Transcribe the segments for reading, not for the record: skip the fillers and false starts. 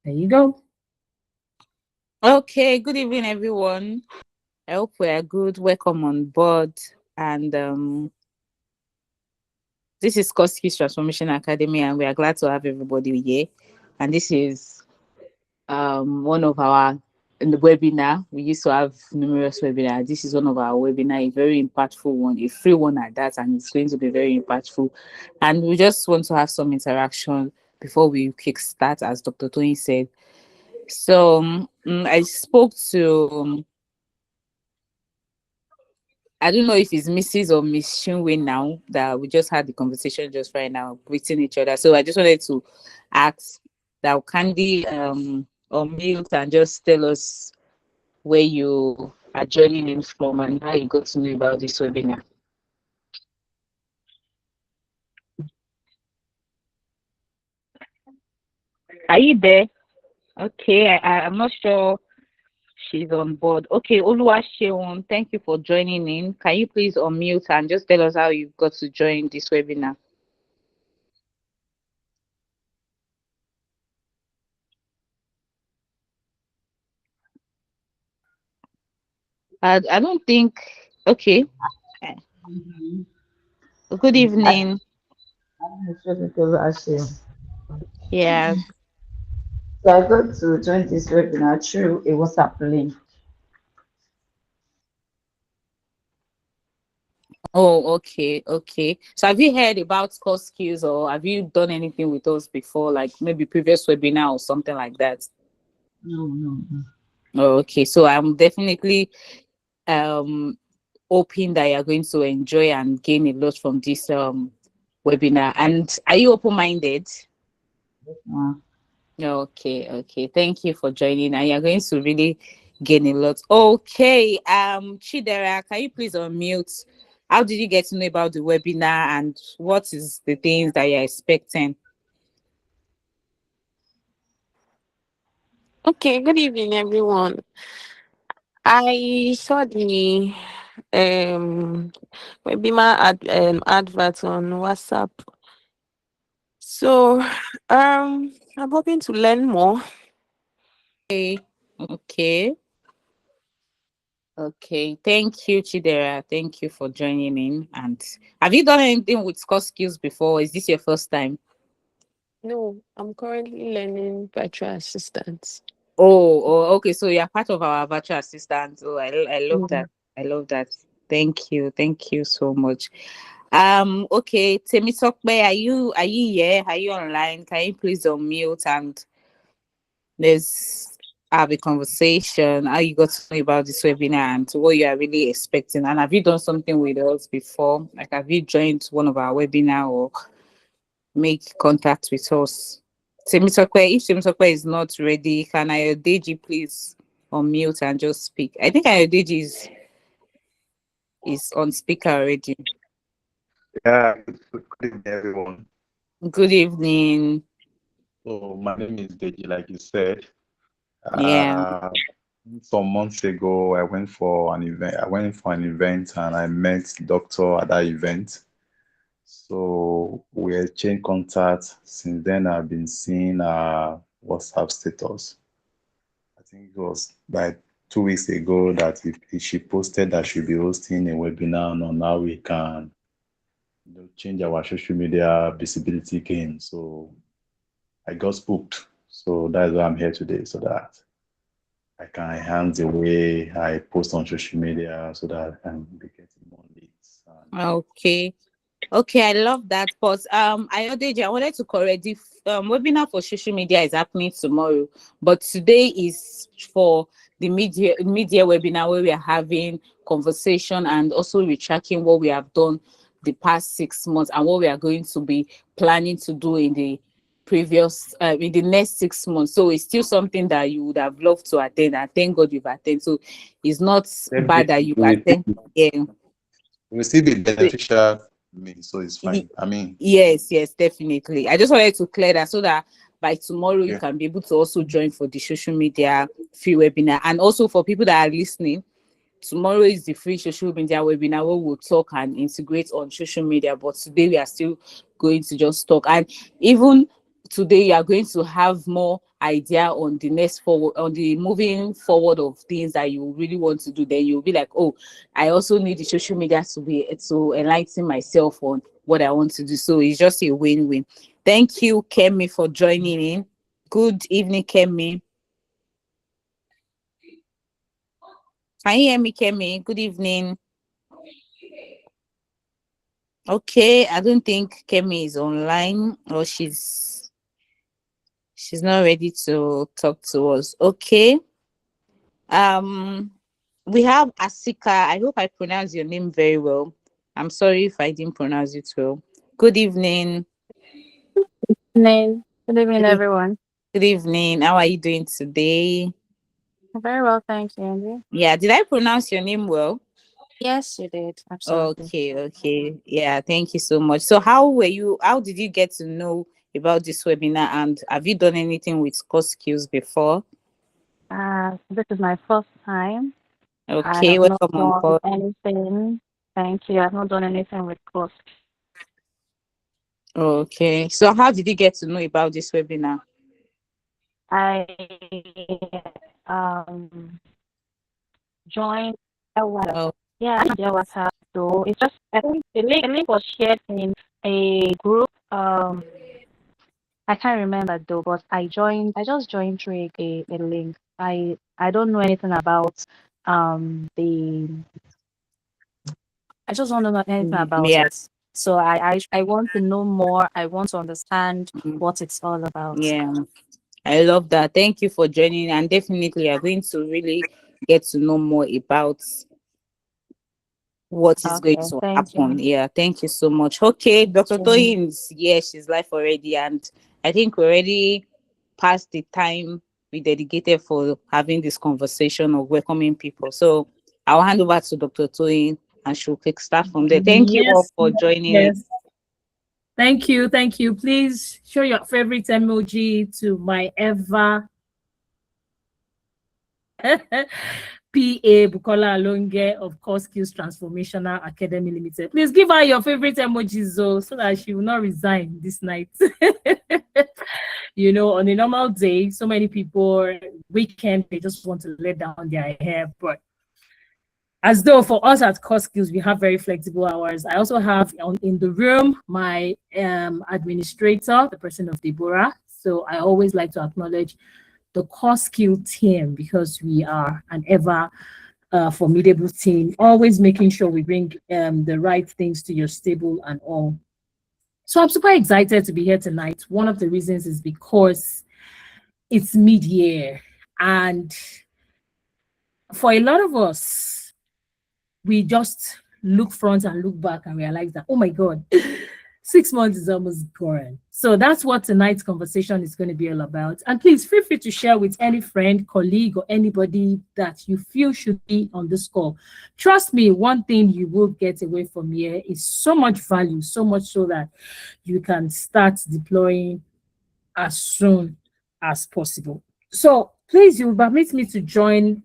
There you go. Okay, good evening, everyone. I hope we are good. Welcome on board. And this is Koski's Transformation Academy, and we are glad to have everybody here. And this is one of our in the webinar. We used to have numerous webinars. This is one of our webinar, a very impactful one, a free one at that, and it's going to be very impactful. And we just want to have some interaction before we kickstart, as Dr. Tony said. So I spoke to I don't know if it's Mrs. or Miss Shinwe now that we just had the conversation just right now, greeting each other. So I just wanted to ask that Candy unmute and just tell us where you are joining in from and how you got to know about this webinar. Are you there? Okay, I'm not sure she's on board. Okay, Oluwaseun, thank you for joining in. Can you please unmute and just tell us how you got to join this webinar? I don't think. Okay. Good evening. Yeah. So I got to join this webinar through a WhatsApp link. Oh, okay, okay. So have you heard about core skills or have you done anything with us before, like maybe previous webinar or something like that? No. Oh, okay. So I'm definitely um hoping that you're going to enjoy and gain a lot from this webinar. And are you open-minded? Uh, Okay, okay. Thank you for joining. And you're going to really gain a lot. Okay. Chidera, can you please unmute? How did you get to know about the webinar and what is the things that you're expecting? Okay, good evening, everyone. I saw the um webinar advert on WhatsApp. So I'm hoping to learn more. Okay, okay, okay. Thank you, Chidera. Thank you for joining in. And have you done anything with core skills before? Is this your first time? No, I'm currently learning virtual assistance. Okay. So you're part of our virtual assistant. Oh, I love that. Mm. I love that. Thank you so much. Okay, Temitokbe, are you here? Are you online? Can you please unmute and let's have a conversation? How you got to know about this webinar and what you are really expecting? And have you done something with us before? Like, have you joined one of our webinar or make contact with us? Temitokbe, if Temitokbe is not ready, can Ayodeji please unmute and just speak? I think Ayodeji is on speaker already. Yeah, good evening, everyone. Good evening. So my name is Deji, like you said. Yeah. Some months ago, I went for an event and I met the doctor at that event. So we exchanged contact. Since then, I've been seeing WhatsApp status. I think it was like 2 weeks ago that she posted that she'll be hosting a webinar on how we can change our social media visibility game. So I got spooked. So that's why I'm here today, so that I can enhance the way I post on social media so that I can be getting more leads. Okay. Okay, I love that. But Ayodeji, I wanted to correct the webinar for social media is happening tomorrow, but today is for the media webinar where we are having conversation and also retracking what we have done the past 6 months and what we are going to be planning to do in the in the next 6 months. So it's still something that you would have loved to attend, and thank God you've attended. So it's not bad that you attend. Yeah. It will still be beneficial to me, so it's fine. I mean, Yes, definitely. I just wanted to clear that so that by tomorrow you yeah. can be able to also join for the social media free webinar. And also for people that are listening, tomorrow is the free social media webinar where we'll talk and integrate on social media. But today we are still going to just talk. And even today you are going to have more idea on the next forward, on the moving forward of things that you really want to do. Then you'll be like, oh, I also need the social media to be to enlighten myself on what I want to do. So it's just a win-win. Thank you, Kemi, for joining in. Good evening, Kemi. Can you hear me, Kemi? Good evening. Okay, I don't think Kemi is online, or she's not ready to talk to us. Okay. Um, we have Asika. I hope I pronounced your name very well. I'm sorry if I didn't pronounce it well. Good evening. Evening. Good evening, Good, everyone. good evening. How are you doing today? Very well, thanks, Andy. Yeah, did I pronounce your name well? Yes, you did. Absolutely. Okay, okay. Yeah, thank you so much. So how did you get to know about this webinar, and have you done anything with core skills before? This is my first time. I Okay, have not welcome on done call. anything. Thank you. I have not done anything with course. Okay. So how did you get to know about this webinar? I um joined a WhatsApp. Oh, Yeah, I joined a WhatsApp. So it's just I think the link was shared in a group. I can't remember though, but I just joined through a link. I don't know anything about the I just don't know anything about yeah. it. So I want to know more. I want to understand Mm, what it's all about. yeah. I love that. Thank you for joining, and definitely you're going to really get to know more about what is going Okay, to thank happen. you. Yeah, thank you so much. Okay, Dr. Sure. Toyin's, yeah, she's live already, and I think we're already past the time we dedicated for having this conversation of welcoming people. So I'll hand over to Dr. Toyin, and she'll kick start from there. Thank you all Yes, for joining in. yes. Thank you, thank you. Please show your favorite emoji to my ever PA Bukola Alonge of Core Skills Transformational Academy Limited. Please give her your favorite emojis though, so that she will not resign this night. You know, on a normal day, so many people weekend they just want to let down their hair, but as though for us at Core Skills, we have very flexible hours. I also have in the room my administrator, the person of Deborah. So I always like to acknowledge the Core Skill team because we are an ever formidable team, always making sure we bring the right things to your stable and all. So I'm super excited to be here tonight. One of the reasons is because it's mid-year, and for a lot of us, we just look front and look back and realize that, oh my God, 6 months is almost gone. So that's what tonight's conversation is going to be all about. And please feel free to share with any friend, colleague, or anybody that you feel should be on this call. Trust me, one thing you will get away from here is so much value, so much so that you can start deploying as soon as possible. So please, you will permit me to join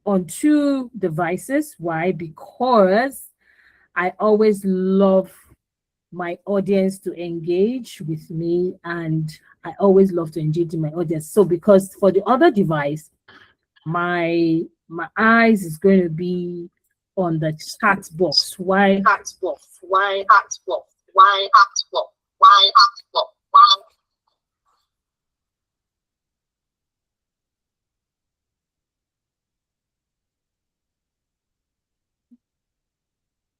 on two devices. Why? Because I always love my audience to engage with me, and I always love to engage in my audience. So because for the other device, my eyes is going to be on the chat box. Why?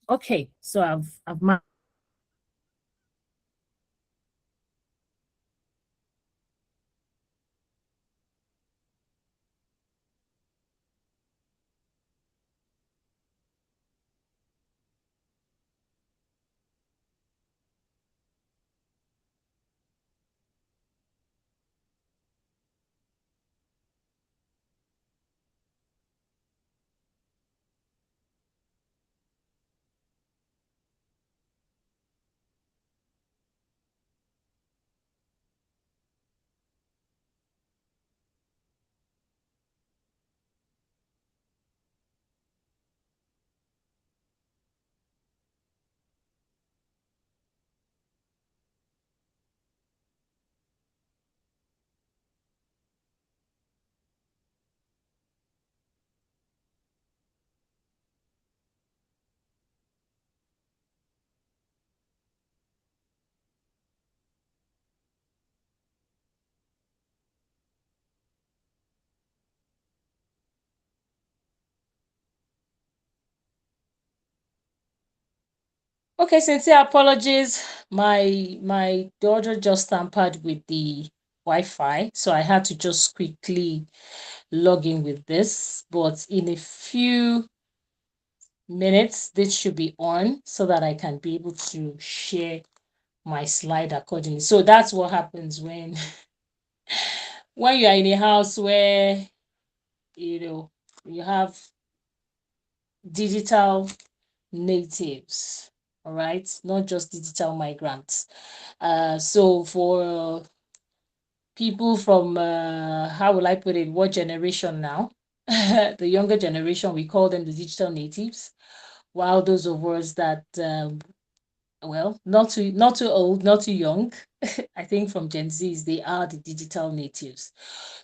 Okay, so I've Okay, sincere apologies. My daughter just tampered with the Wi-Fi, so I had to just quickly log in with this. But in a few minutes, this should be on so that I can be able to share my slide accordingly. So that's what happens when when you are in a house where you have digital natives, all right, not just digital migrants. So for people from how will I put it, what generation now? The younger generation, we call them the digital natives, while those of us that well, not too old, not too young. I think from Gen Zs, they are the digital natives.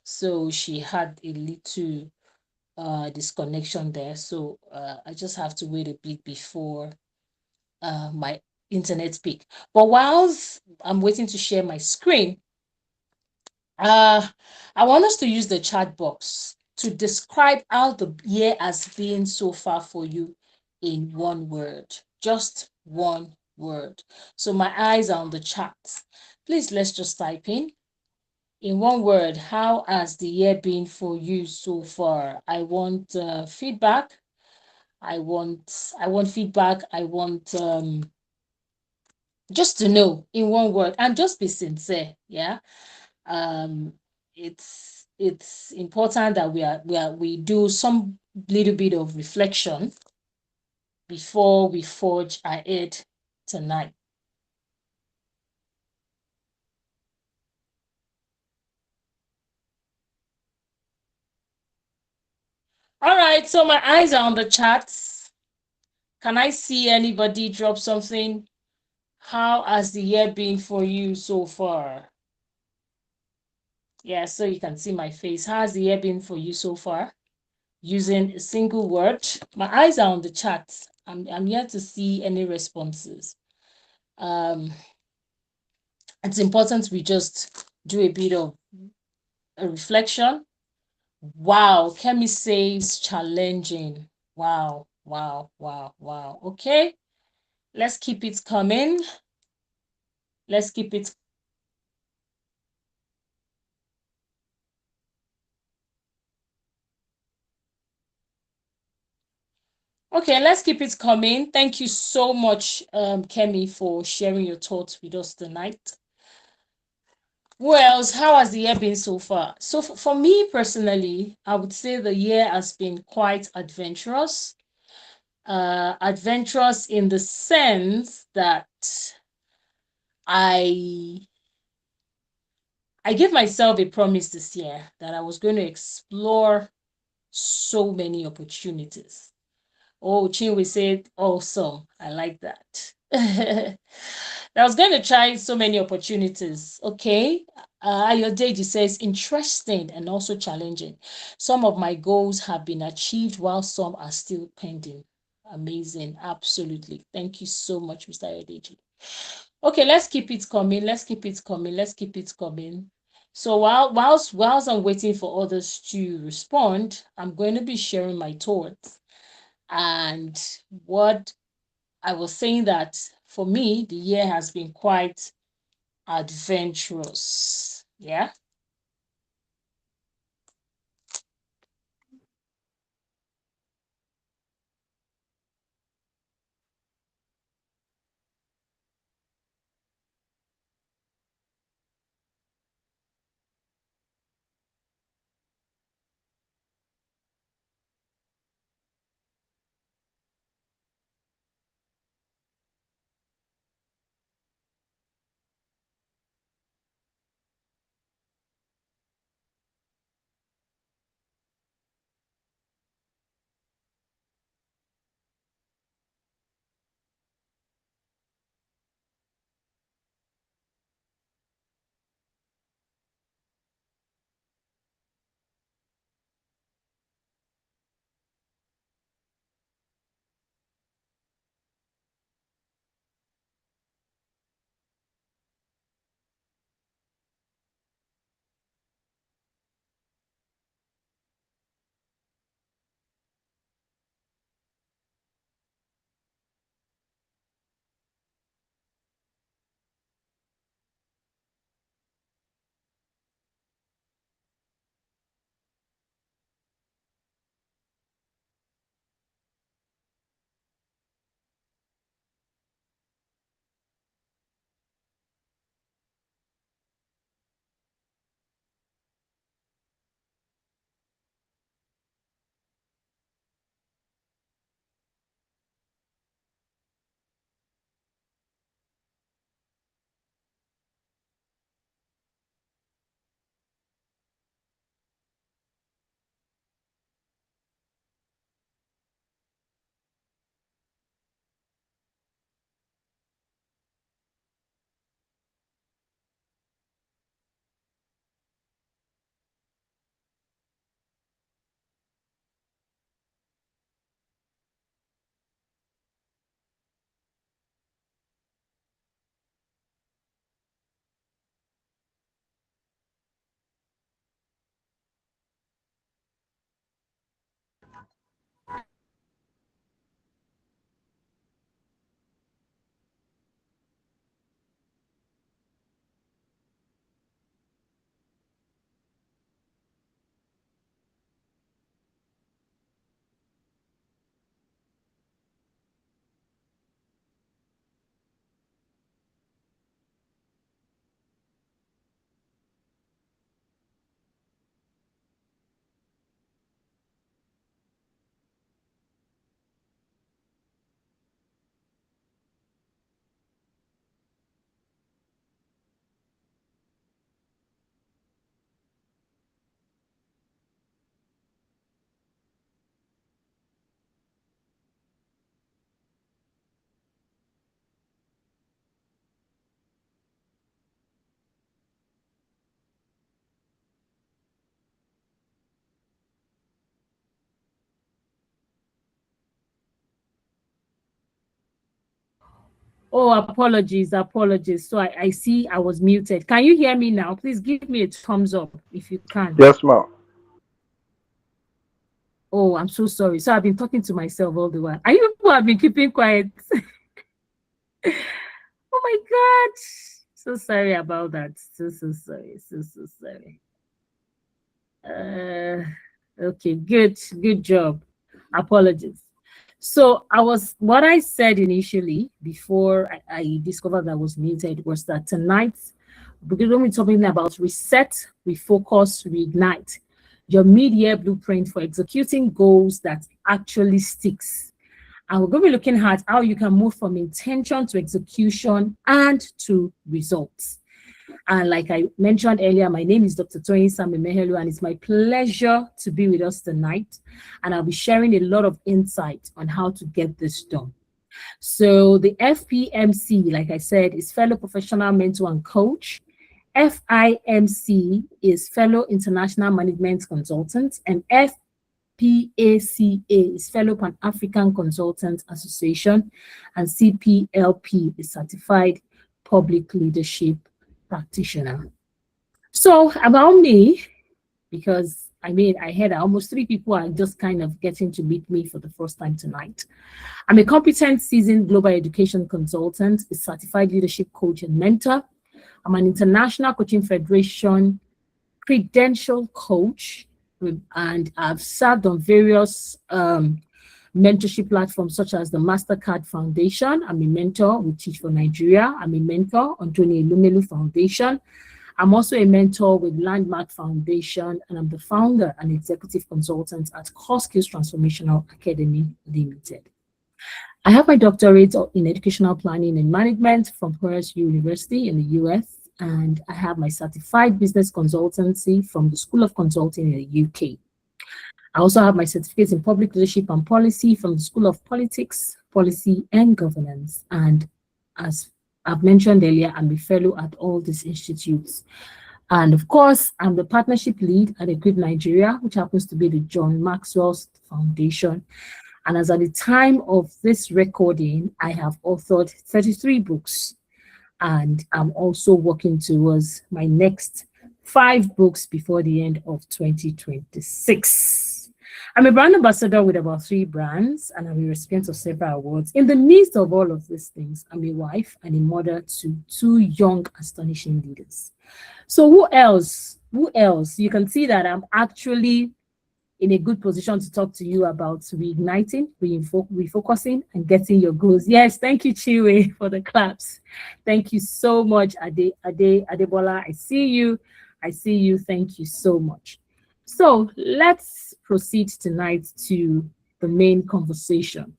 So she had a little disconnection there. So I just have to wait a bit before my internet peak. But whilst I'm waiting to share my screen, uh, I want us to use the chat box to describe how the year has been so far for you in one word, just one word. So my eyes are on the chat. Please, let's just type in one word, how has the year been for you so far? I want feedback. I want feedback. I want just to know in one word and just be sincere. Yeah. um it's important that we do some little bit of reflection before we forge ahead tonight. All right, so my eyes are on the charts. Can I see anybody drop something? How has the year been for you so far? Yeah, so you can see my face. How has the year been for you so far? Using a single word. My eyes are on the chat. I'm yet to see any responses. It's important we just do a bit of a reflection. Wow, Kemi says challenging. Wow, wow, wow, wow. Okay, let's keep it coming. Let's keep it. Okay, let's keep it coming. Thank you so much, Kemi, for sharing your thoughts with us tonight. Well, how has the year been so far? So for me personally, I would say the year has been quite adventurous. Adventurous in the sense that I gave myself a promise this year that I was going to explore so many opportunities. Oh, Chinwe said, awesome. I like that. I was going to try so many opportunities. Okay. Ayodeji says, interesting and also challenging. Some of my goals have been achieved while some are still pending. Amazing. Absolutely. Thank you so much, Mr. Ayodeji. Okay, let's keep it coming. Let's keep it coming. Let's keep it coming. So whilst I'm waiting for others to respond, I'm going to be sharing my thoughts. And what I was saying that for me, the year has been quite adventurous. Yeah. Oh, apologies. So I see I was muted. Can you hear me now? Please give me a thumbs up if you can. Yes, ma'am. Oh, I'm so sorry. So I've been talking to myself all the while. Are you people have been keeping quiet? Oh my God. So sorry about that. So sorry. So sorry. Okay, good job. Apologies. So what I said initially before I discovered that I was muted was that tonight we're going to be talking about reset, refocus, reignite, your mid-year blueprint for executing goals that actually sticks. And we're going to be looking at how you can move from intention to execution and to results. And like I mentioned earlier, my name is Dr. Toyin Sami Mehelu, and it's my pleasure to be with us tonight. And I'll be sharing a lot of insight on how to get this done. So the FPMC, like I said, is Fellow Professional Mentor and Coach. FIMC is Fellow International Management Consultant, and FPACA is Fellow Pan-African Consultant Association, and CPLP is Certified Public Leadership Practitioner. So about me, because I heard that almost 3 people are just kind of getting to meet me for the first time tonight. I'm a competent, seasoned global education consultant, a certified leadership coach and mentor. I'm an International Coaching Federation credential coach, and I've served on various mentorship platforms such as the MasterCard Foundation. I'm a mentor with Teach for Nigeria. I'm a mentor on Tony Elumelu Foundation. I'm also a mentor with Landmark Foundation, and I'm the founder and executive consultant at Core Skills Transformational Academy Limited. I have my doctorate in educational planning and management from Horace University in the US, and I have my certified business consultancy from the School of Consulting in the UK. I also have my certificate in public leadership and policy from the School of Politics, Policy and Governance. And as I've mentioned earlier, I'm a fellow at all these institutes. And of course, I'm the partnership lead at Equip Nigeria, which happens to be the John Maxwell Foundation. And as at the time of this recording, I have authored 33 books. And I'm also working towards my next 5 books before the end of 2026. I'm a brand ambassador with about 3 brands, and I'm a recipient of several awards. In the midst of all of these things, I'm a wife and a mother to 2 young, astonishing leaders. So who else? You can see that I'm actually in a good position to talk to you about reigniting, refocusing, and getting your goals. Yes, thank you, Chiwe, for the claps. Thank you so much, Adebola. I see you. Thank you so much. So let's proceed tonight to the main conversation.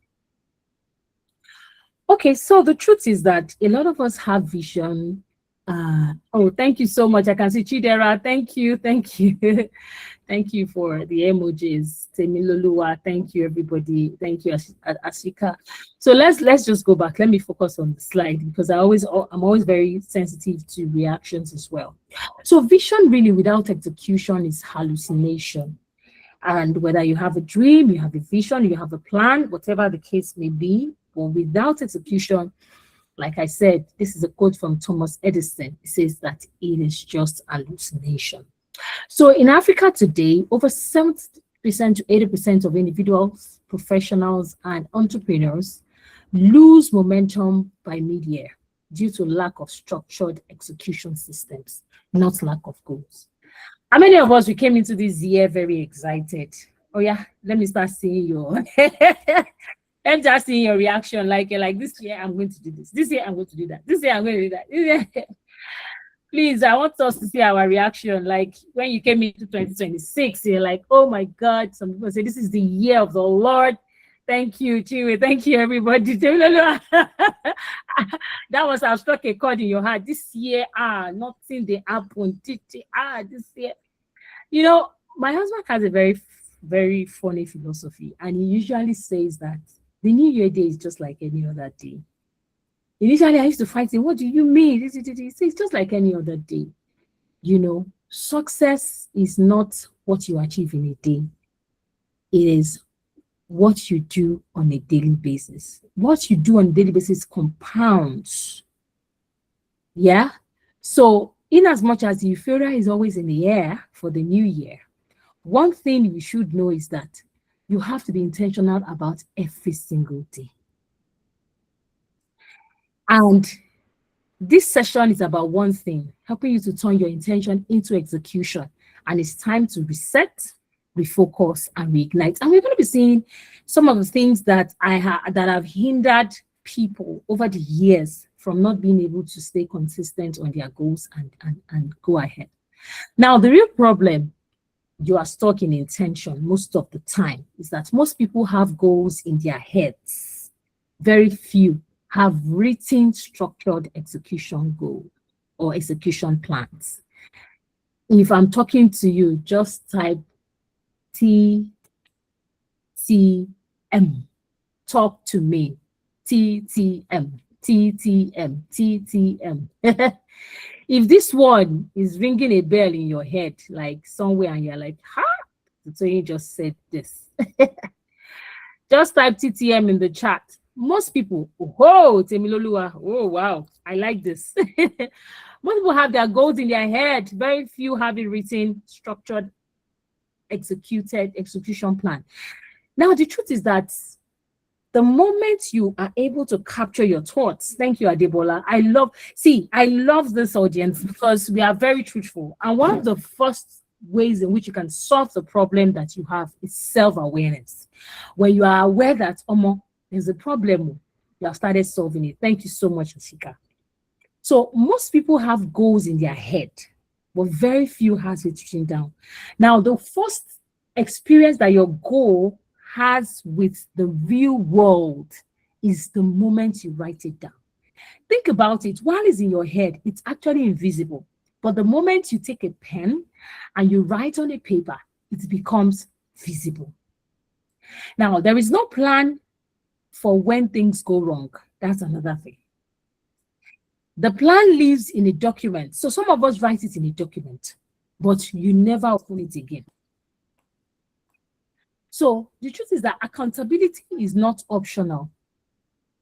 Okay, so the truth is that a lot of us have vision. Oh, thank you so much. I can see Chidera. Thank you. Thank you for the emojis. Temilolua, thank you, everybody. Thank you, Ashika. So let's just go back. Let me focus on the slide because I'm always very sensitive to reactions as well. So vision really without execution is hallucination. And whether you have a dream, you have a vision, you have a plan, whatever the case may be, but without execution, like I said, this is a quote from Thomas Edison. It says that it is just hallucination. So in Africa today, over 70% to 80% of individuals, professionals, and entrepreneurs lose momentum by mid-year due to lack of structured execution systems, not lack of goals. How many of us, we came into this year very excited? Oh yeah, let me start seeing your I'm just seeing your reaction, like this year I'm going to do this. This year I'm going to do that. This year I'm going to do that. Please, I want us to see our reaction. Like when you came into 2026, you're like, oh my God. Some people say this is the year of the Lord. Thank you, Chiwe. Thank you, everybody. That was I've struck a chord in your heart. This year, nothing they happened. This year. You know, my husband has a very, very funny philosophy, and he usually says that the New Year day is just like any other day. Initially, I used to fight him. What do you mean? He says it's just like any other day. You know, success is not what you achieve in a day. It is what you do on a daily basis. What you do on a daily basis compounds. Yeah. So, in as much as the euphoria is always in the air for the new year, one thing you should know is that you have to be intentional about every single day. And this session is about one thing, helping you to turn your intention into execution. And it's time to reset, refocus, and reignite. And we're going to be seeing some of the things that that have hindered people over the years from not being able to stay consistent on their goals and go ahead. Now, the real problem you are stuck in intention most of the time is that most people have goals in their heads. Very few have written structured execution goal or execution plans. If I'm talking to you, just type TTM. Talk to me. TTM. TTM. TTM. If this one is ringing a bell in your head, like somewhere, and you're like, huh? So you just said this. Just type TTM in the chat. Most people, oh, Temiloluwa, oh, wow, I like this. Most people have their goals in their head. Very few have it written, structured, execution plan. Now, the truth is that the moment you are able to capture your thoughts, thank you, Adebola. I love this audience because we are very truthful. And one of the first ways in which you can solve the problem that you have is self-awareness. When you are aware that, there's a problem, you have started solving it. Thank you so much, Asika. So most people have goals in their head, but very few has it written down. Now, the first experience that your goal has with the real world is the moment you write it down. Think about it. While it's in your head, it's actually invisible. But the moment you take a pen and you write on a paper, it becomes visible. Now, there is no plan for when things go wrong. That's another thing. The plan lives in a document. So some of us write it in a document, but you never open it again. So the truth is that accountability is not optional.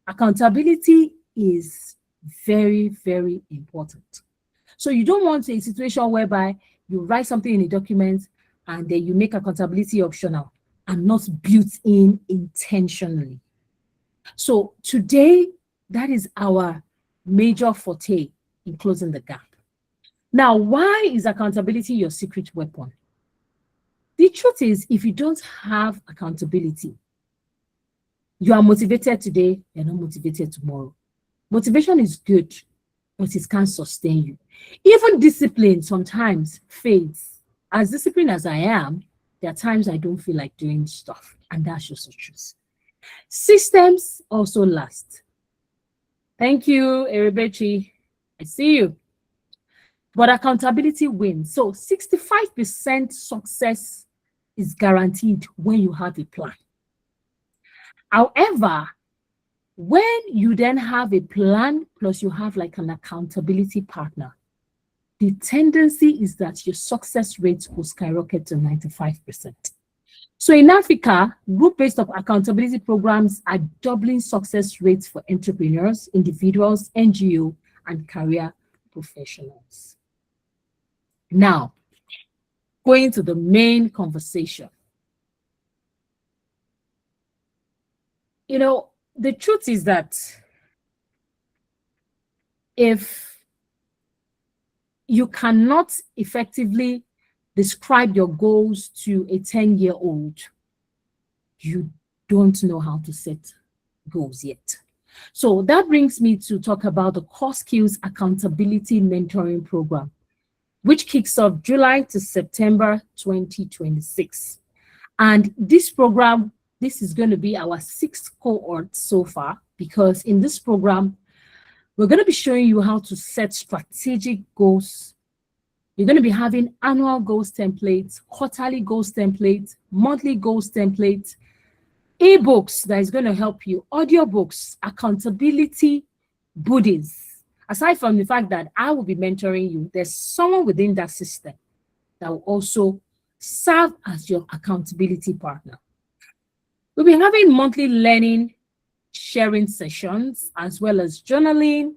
Accountability is very, very important. So you don't want a situation whereby you write something in a document and then you make accountability optional and not built in intentionally. So today, that is our major forte in closing the gap. Now, why is accountability your secret weapon? The truth is, if you don't have accountability, you are motivated today, you're not motivated tomorrow. Motivation is good, but it can't sustain you. Even discipline sometimes fades. As disciplined as I am, there are times I don't feel like doing stuff, and that's just the truth. Systems also last. Thank you, Erebechi. I see you. But accountability wins. So 65% success is guaranteed when you have a plan. However, when you then have a plan plus you have like an accountability partner, the tendency is that your success rates will skyrocket to 95%. So in Africa, group-based accountability programs are doubling success rates for entrepreneurs, individuals, NGO, and career professionals. Now, going to the main conversation. You know, the truth is that if you cannot effectively describe your goals to a 10-year-old, you don't know how to set goals yet. So that brings me to talk about the Core Skills Accountability Mentoring Program, which kicks off July to September 2026. And this program, this is going to be our 6th cohort so far, because in this program, we're going to be showing you how to set strategic goals. You're going to be having annual goals templates, quarterly goals templates, monthly goals templates, ebooks that is going to help you, audiobooks, accountability buddies. Aside from the fact that I will be mentoring you, there's someone within that system that will also serve as your accountability partner. We'll be having monthly learning sharing sessions as well as journaling,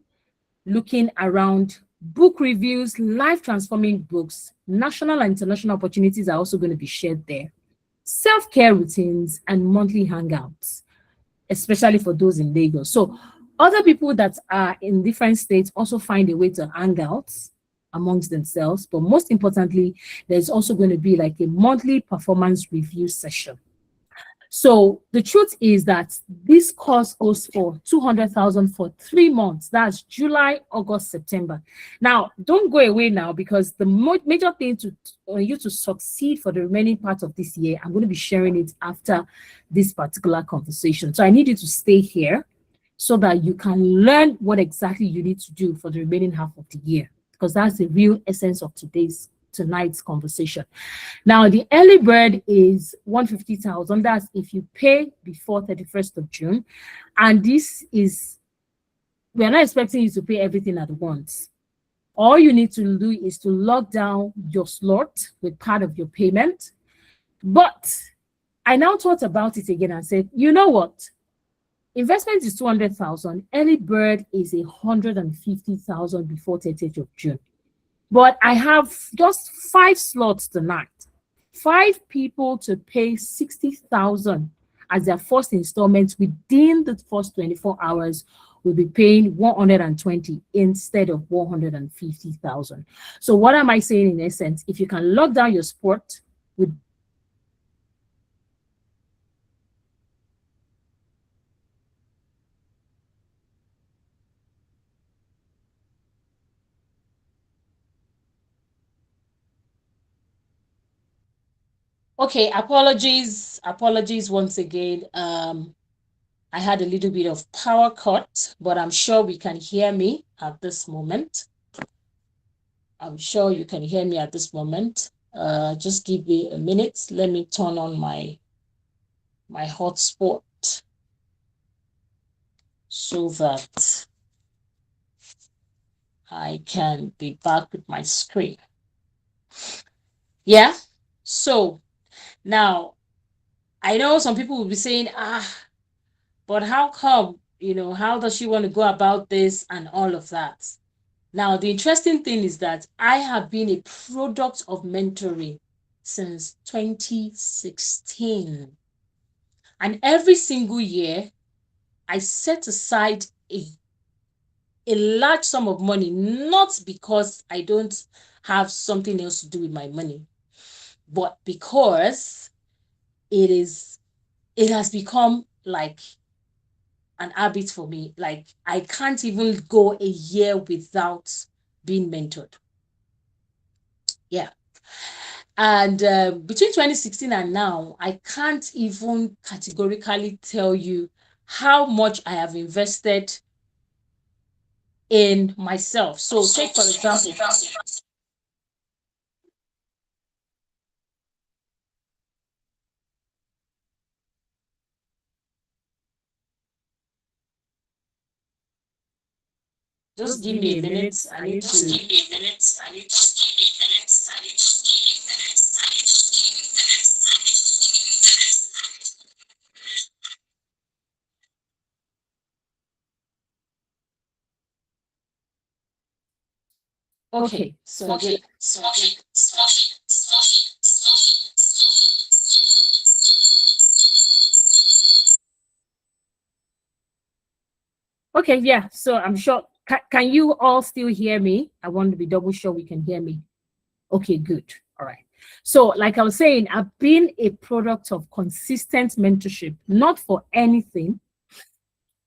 looking around book reviews, life transforming books, national and international opportunities are also going to be shared there. Self-care routines and monthly hangouts, especially for those in Lagos. So other people that are in different states also find a way to hang out amongst themselves. But most importantly, there's also going to be like a monthly performance review session. So the truth is that this course goes for 200,000 for 3 months. That's July, August, September. Now, don't go away now, because the major thing to you to succeed for the remaining part of this year, I'm going to be sharing it after this particular conversation. So I need you to stay here so that you can learn what exactly you need to do for the remaining half of the year, because that's the real essence of tonight's conversation. Now, the early bird is 150,000. That's if you pay before 31st of June. And this is, we're not expecting you to pay everything at once. All you need to do is to lock down your slot with part of your payment. But I now thought about it again and said, you know what? Investment is 200,000. Early bird is 150,000 before 30th of June. But I have just 5 slots tonight. 5 people to pay 60,000 as their first installment within the first 24 hours will be paying 120 instead of 150,000. So what am I saying in essence? If you can lock down your sport with Okay, apologies once again. I had a little bit of power cut, but I'm sure we can hear me at this moment. I'm sure you can hear me at this moment. Just give me a minute. Let me turn on my hotspot so that I can be back with my screen. Yeah, so now I know some people will be saying, but how come, how does she want to go about this and all of that? Now, the interesting thing is that I have been a product of mentoring since 2016. And every single year, I set aside a large sum of money, not because I don't have something else to do with my money, but because it has become like an habit for me. Like, I can't even go a year without being mentored. Yeah. And between 2016 and now, I can't even categorically tell you how much I have invested in myself. So take, for example, just just give give me me a a minute. minute. I I need need to. to. Okay, so again. Okay, yeah. So I'm sure. Can you all still hear me? I want to be double sure we can hear me. Okay, good. All right. So, like I was saying, I've been a product of consistent mentorship, not for anything,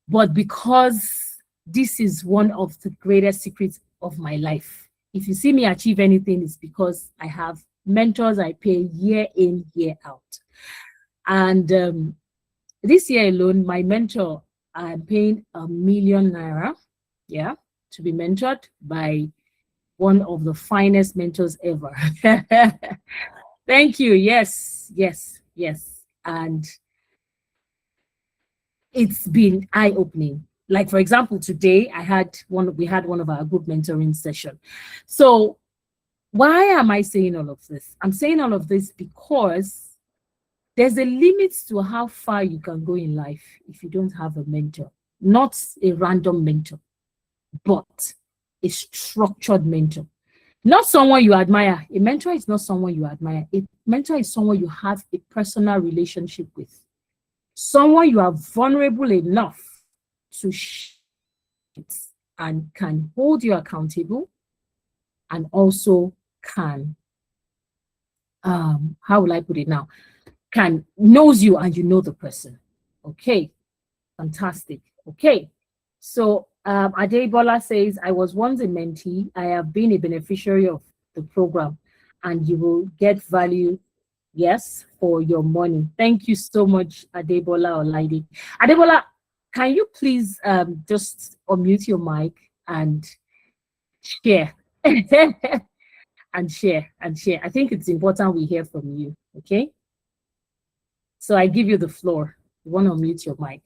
but because this is one of the greatest secrets of my life. If you see me achieve anything, it's because I have mentors I pay year in, year out. And this year alone, my mentor, I'm paying ₦1 million, yeah, to be mentored by one of the finest mentors ever. Thank you. Yes, yes, yes. And it's been eye-opening. Like, for example, today we had one of our group mentoring session. So why am I saying all of this? I'm saying all of this because There's a limit to how far you can go in life if you don't have a mentor, not a random mentor, but a structured mentor. Not someone you admire. A mentor is not someone you admire. A mentor is someone you have a personal relationship with. Someone you are vulnerable enough to and can hold you accountable and also can, how will I put it now? Can knows you and you know the person. Okay, fantastic. Okay, so Adebola says, I was once a mentee. I have been a beneficiary of the program and you will get value, yes, for your money. Thank you so much, Adebola or Lady. Adebola, can you please just unmute your mic and share? and share. I think it's important we hear from you. Okay. So I give you the floor. You want to unmute your mic.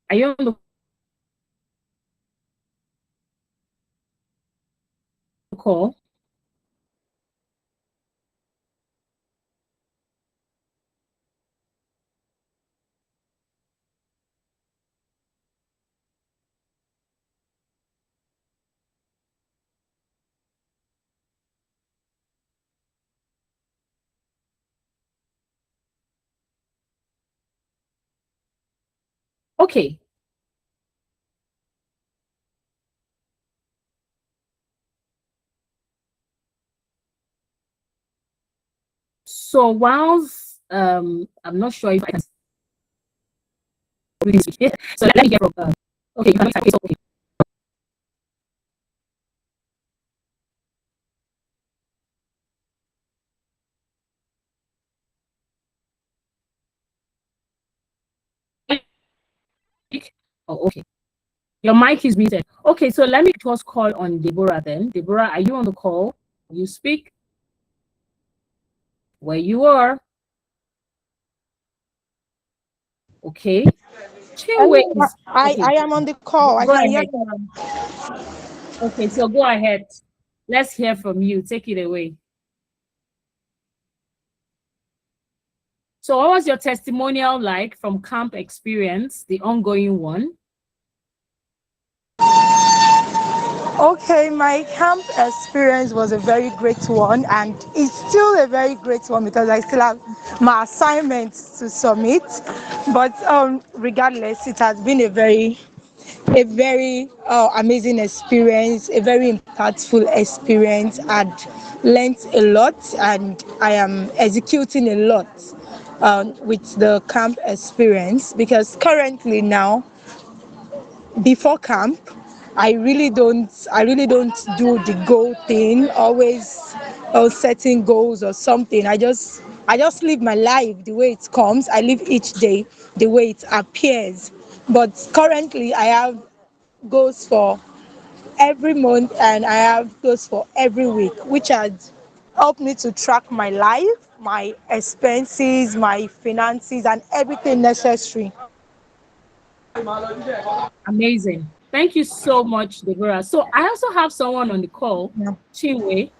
Are you on the call? Okay. So whilst I'm not sure if I can really switch it. So let me get from okay, you can make okay. Oh, okay. Your mic is muted. Okay, so let me just call on Deborah then. Deborah, are you on the call? You speak where you are. Okay. Chinwe Hello, is okay. I am on the call. I Go can hear ahead. you now. Okay, so go ahead. Let's hear from you. Take it away. So what was your testimonial like from camp experience, the ongoing one? Okay, my camp experience was a very great one, and it's still a very great one because I still have my assignments to submit. But regardless, it has been a very amazing experience, a very impactful experience. I'd learned a lot, and I am executing a lot with the camp experience because currently now, before camp, I really don't do the goal thing, always setting goals or something. I just live my life the way it comes. I live each day the way it appears. But currently I have goals for every month and I have goals for every week, which has helped me to track my life, my expenses, my finances, and everything necessary. Amazing. Thank you so much, Deborah. So I also have someone on the call, Yeah. Chinwe.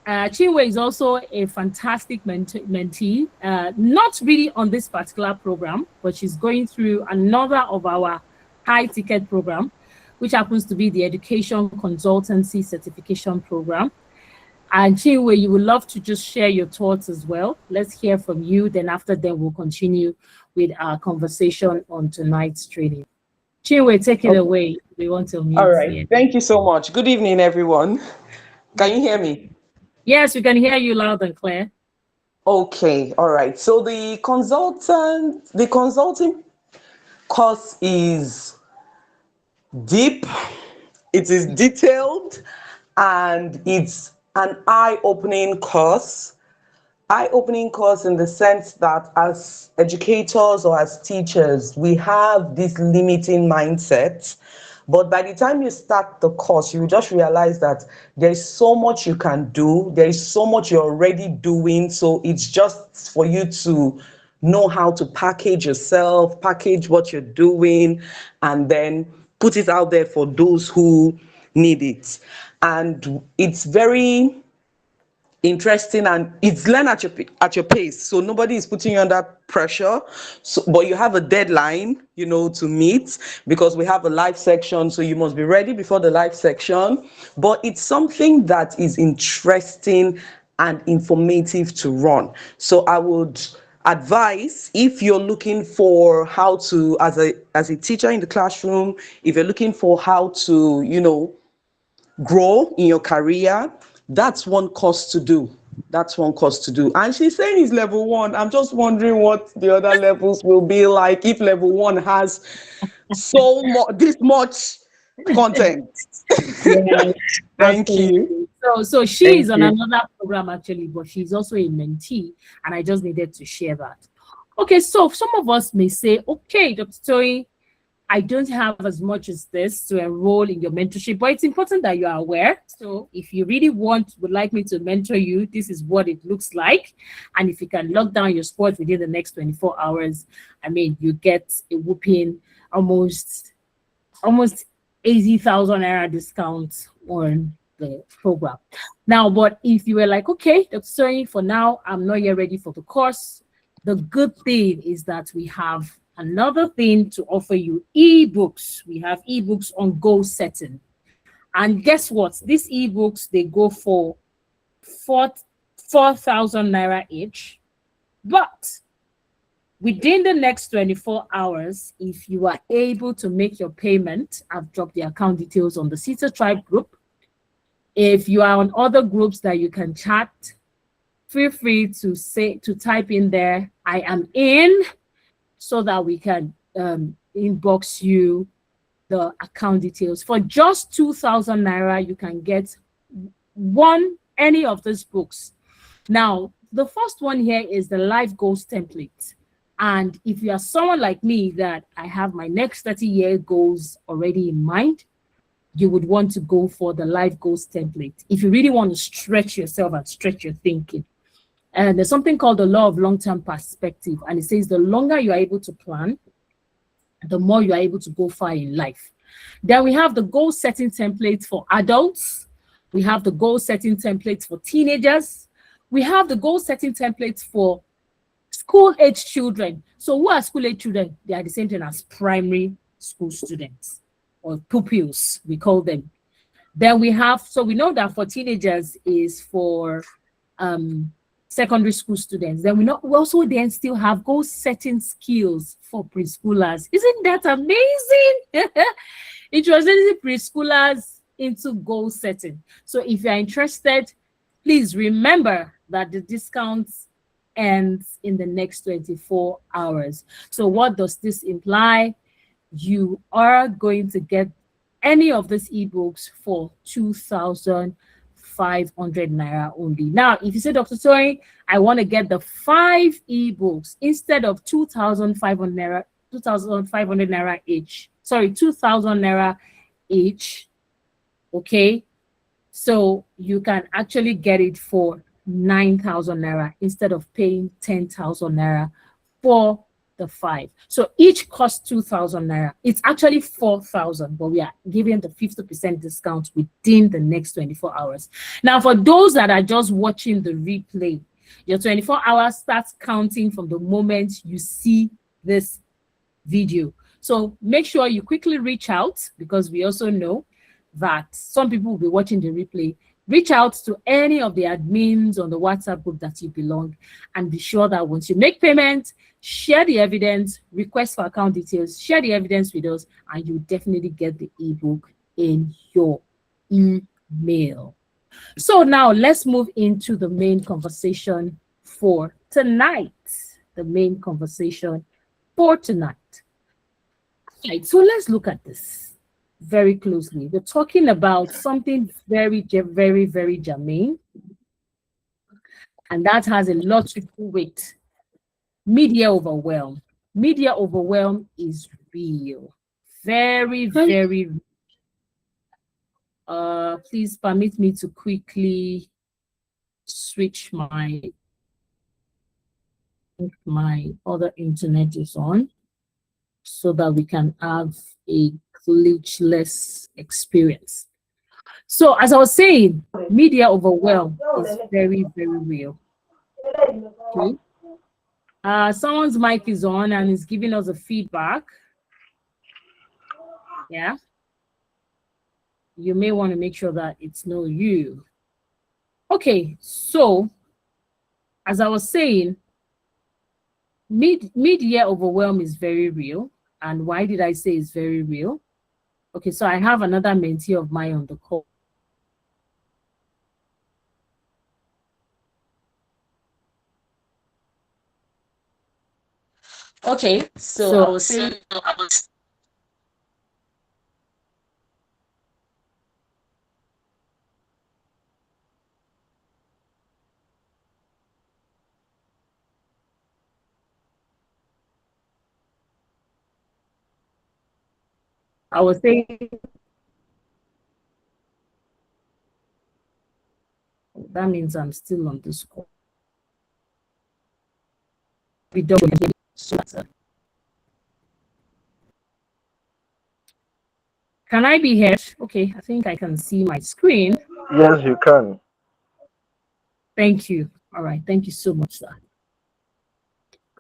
Chinwe is also a fantastic mentee, not really on this particular program, but she's going through another of our high ticket program, which happens to be the Education Consultancy Certification Program. And Chinwe, you would love to just share your thoughts as well. Let's hear from you. Then after that, we'll continue with our conversation on tonight's training. Chinwe, take it Okay. away. We want to All mute right. here. Thank you so much. Good evening, everyone. Can you hear me? Yes, we can hear you loud and clear. Okay. All right. So the consulting course is deep, it is detailed, and it's an eye-opening course. Eye-opening course in the sense that as educators or as teachers, we have this limiting mindset. But by the time you start the course, you just realize that there's so much you can do. There's so much you're already doing. So it's just for you to know how to package yourself, package what you're doing, and then put it out there for those who need it. And it's very interesting, and it's learn at your pace, so nobody is putting you under pressure. So but you have a deadline, to meet, because we have a live section, so you must be ready before the live section. But it's something that is interesting and informative to run. So I would advise, if you're looking for how to, as a teacher in the classroom, if you're looking for how to grow in your career, that's one course to do. That's one course to do. And she's saying it's level one. I'm just wondering what the other levels will be like if level one has this much content. Yeah, Thank you. absolutely. So she Thank is on you. another program actually, but she's also a mentee, and I just needed to share that. Okay, so some of us may say, okay, Dr. Toy, I don't have as much as this to enroll in your mentorship, but it's important that you are aware. So if you really would like me to mentor you, this is what it looks like. And if you can lock down your spot within the next 24 hours, I mean, you get a whooping almost 80,000 naira discount on the program. Now, but if you were like, okay, Dr. Soyi, for now, I'm not yet ready for the course. The good thing is that we have another thing to offer you, ebooks. We have ebooks on goal setting. And guess what? These ebooks, they go for 4,000 naira each. But within the next 24 hours, if you are able to make your payment, I've dropped the account details on the CTAL Tribe group. If you are on other groups that you can chat, feel free to type in there, I am in, so that we can inbox you the account details. For just 2,000 naira, you can get any of these books. Now, the first one here is the Life Goals template. And if you are someone like me that I have my next 30-year goals already in mind, you would want to go for the Life Goals template. If you really want to stretch yourself and stretch your thinking. And there's something called the law of long-term perspective. And it says the longer you are able to plan, the more you are able to go far in life. Then we have the goal setting template for adults. We have the goal setting templates for teenagers. We have the goal setting templates for school-age children. So who are school-age children? They are the same thing as primary school students, or pupils, we call them. Then we have, so we know that for teenagers is for secondary school students. Then we also then still have goal setting skills for preschoolers. Isn't that amazing? Introducing preschoolers into goal setting. So if you're interested, please remember that the discounts ends in the next 24 hours. So what does this imply? You are going to get any of these ebooks for 2,500 naira only. Now, if you say, Dr. Toy, I want to get the 5 ebooks instead of 2,500 naira, 2,500 naira each. Sorry, 2,000 naira each. Okay, so you can actually get it for 9,000 naira instead of paying 10,000 naira for the 5. So each costs 2,000 naira. It's actually 4,000, but we are giving the 50% discount within the next 24 hours. Now, for those that are just watching the replay, your 24 hours starts counting from the moment you see this video. So make sure you quickly reach out, because we also know that some people will be watching the replay. Reach out to any of the admins on the WhatsApp group that you belong, and be sure that once you make payment, share the evidence, request for account details, share the evidence with us, and you definitely get the ebook in your email. So now let's move into the main conversation for tonight. The main conversation for tonight. Right, so let's look at this very closely. We're talking about something very, very, very germane, and that has a lot to do with media overwhelm. Media overwhelm is real. Very, very. Please permit me to quickly switch my other internet is on, so that we can have a glitchless experience. So as I was saying, media overwhelm is very, very real. Okay. Someone's mic is on and is giving us a feedback. Yeah. You may want to make sure that it's no you. Okay, so as I was saying, media overwhelm is very real. And why did I say it's very real? Okay, so I have another mentee of mine on the call. Okay, so I was saying. I was saying that means I'm still on this call. Be done with. Can I be heard? Okay, I think I can see my screen. Yes, you can. Thank you. All right, thank you so much, sir.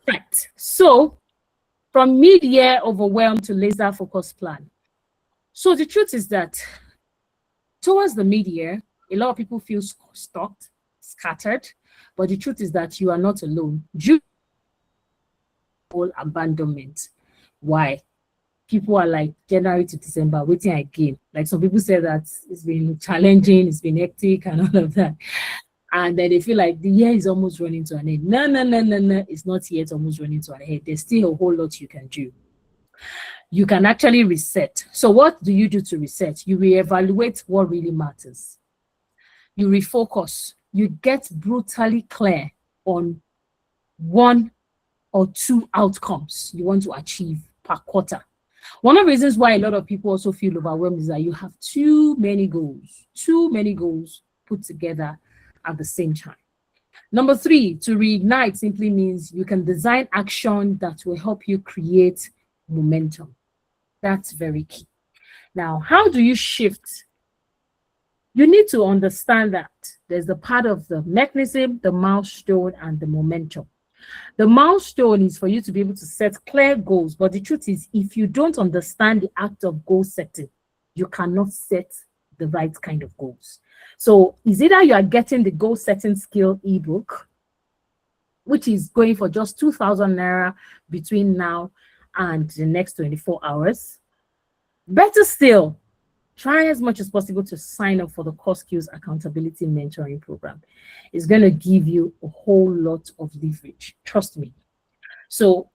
Right. So from mid-year overwhelm to laser focus plan. So the truth is that towards the mid-year, a lot of people feel stuck, scattered, but the truth is that you are not alone. Due to abandonment. Why? People are like January to December, waiting again. Like some people say that it's been challenging, it's been hectic and all of that. And then they feel like the year is almost running to an end. No, it's not yet almost running to an end. There's still a whole lot you can do. You can actually reset. So what do you do to reset? You reevaluate what really matters. You refocus. You get brutally clear on one or two outcomes you want to achieve per quarter. One of the reasons why a lot of people also feel overwhelmed is that you have too many goals put together at the same time. Number three, to reignite simply means you can design action that will help you create momentum. That's very key. Now, how do you shift? You need to understand that there's the part of the mechanism, the milestone, and the momentum. The milestone is for you to be able to set clear goals, but the truth is, if you don't understand the act of goal setting, you cannot set the right kind of goals. So is either you are getting the goal setting skill ebook, which is going for just 2,000 naira between now and the next 24 hours. Better still, try as much as possible to sign up for the Core Skills Accountability Mentoring Program. It's going to give you a whole lot of leverage. Trust me. So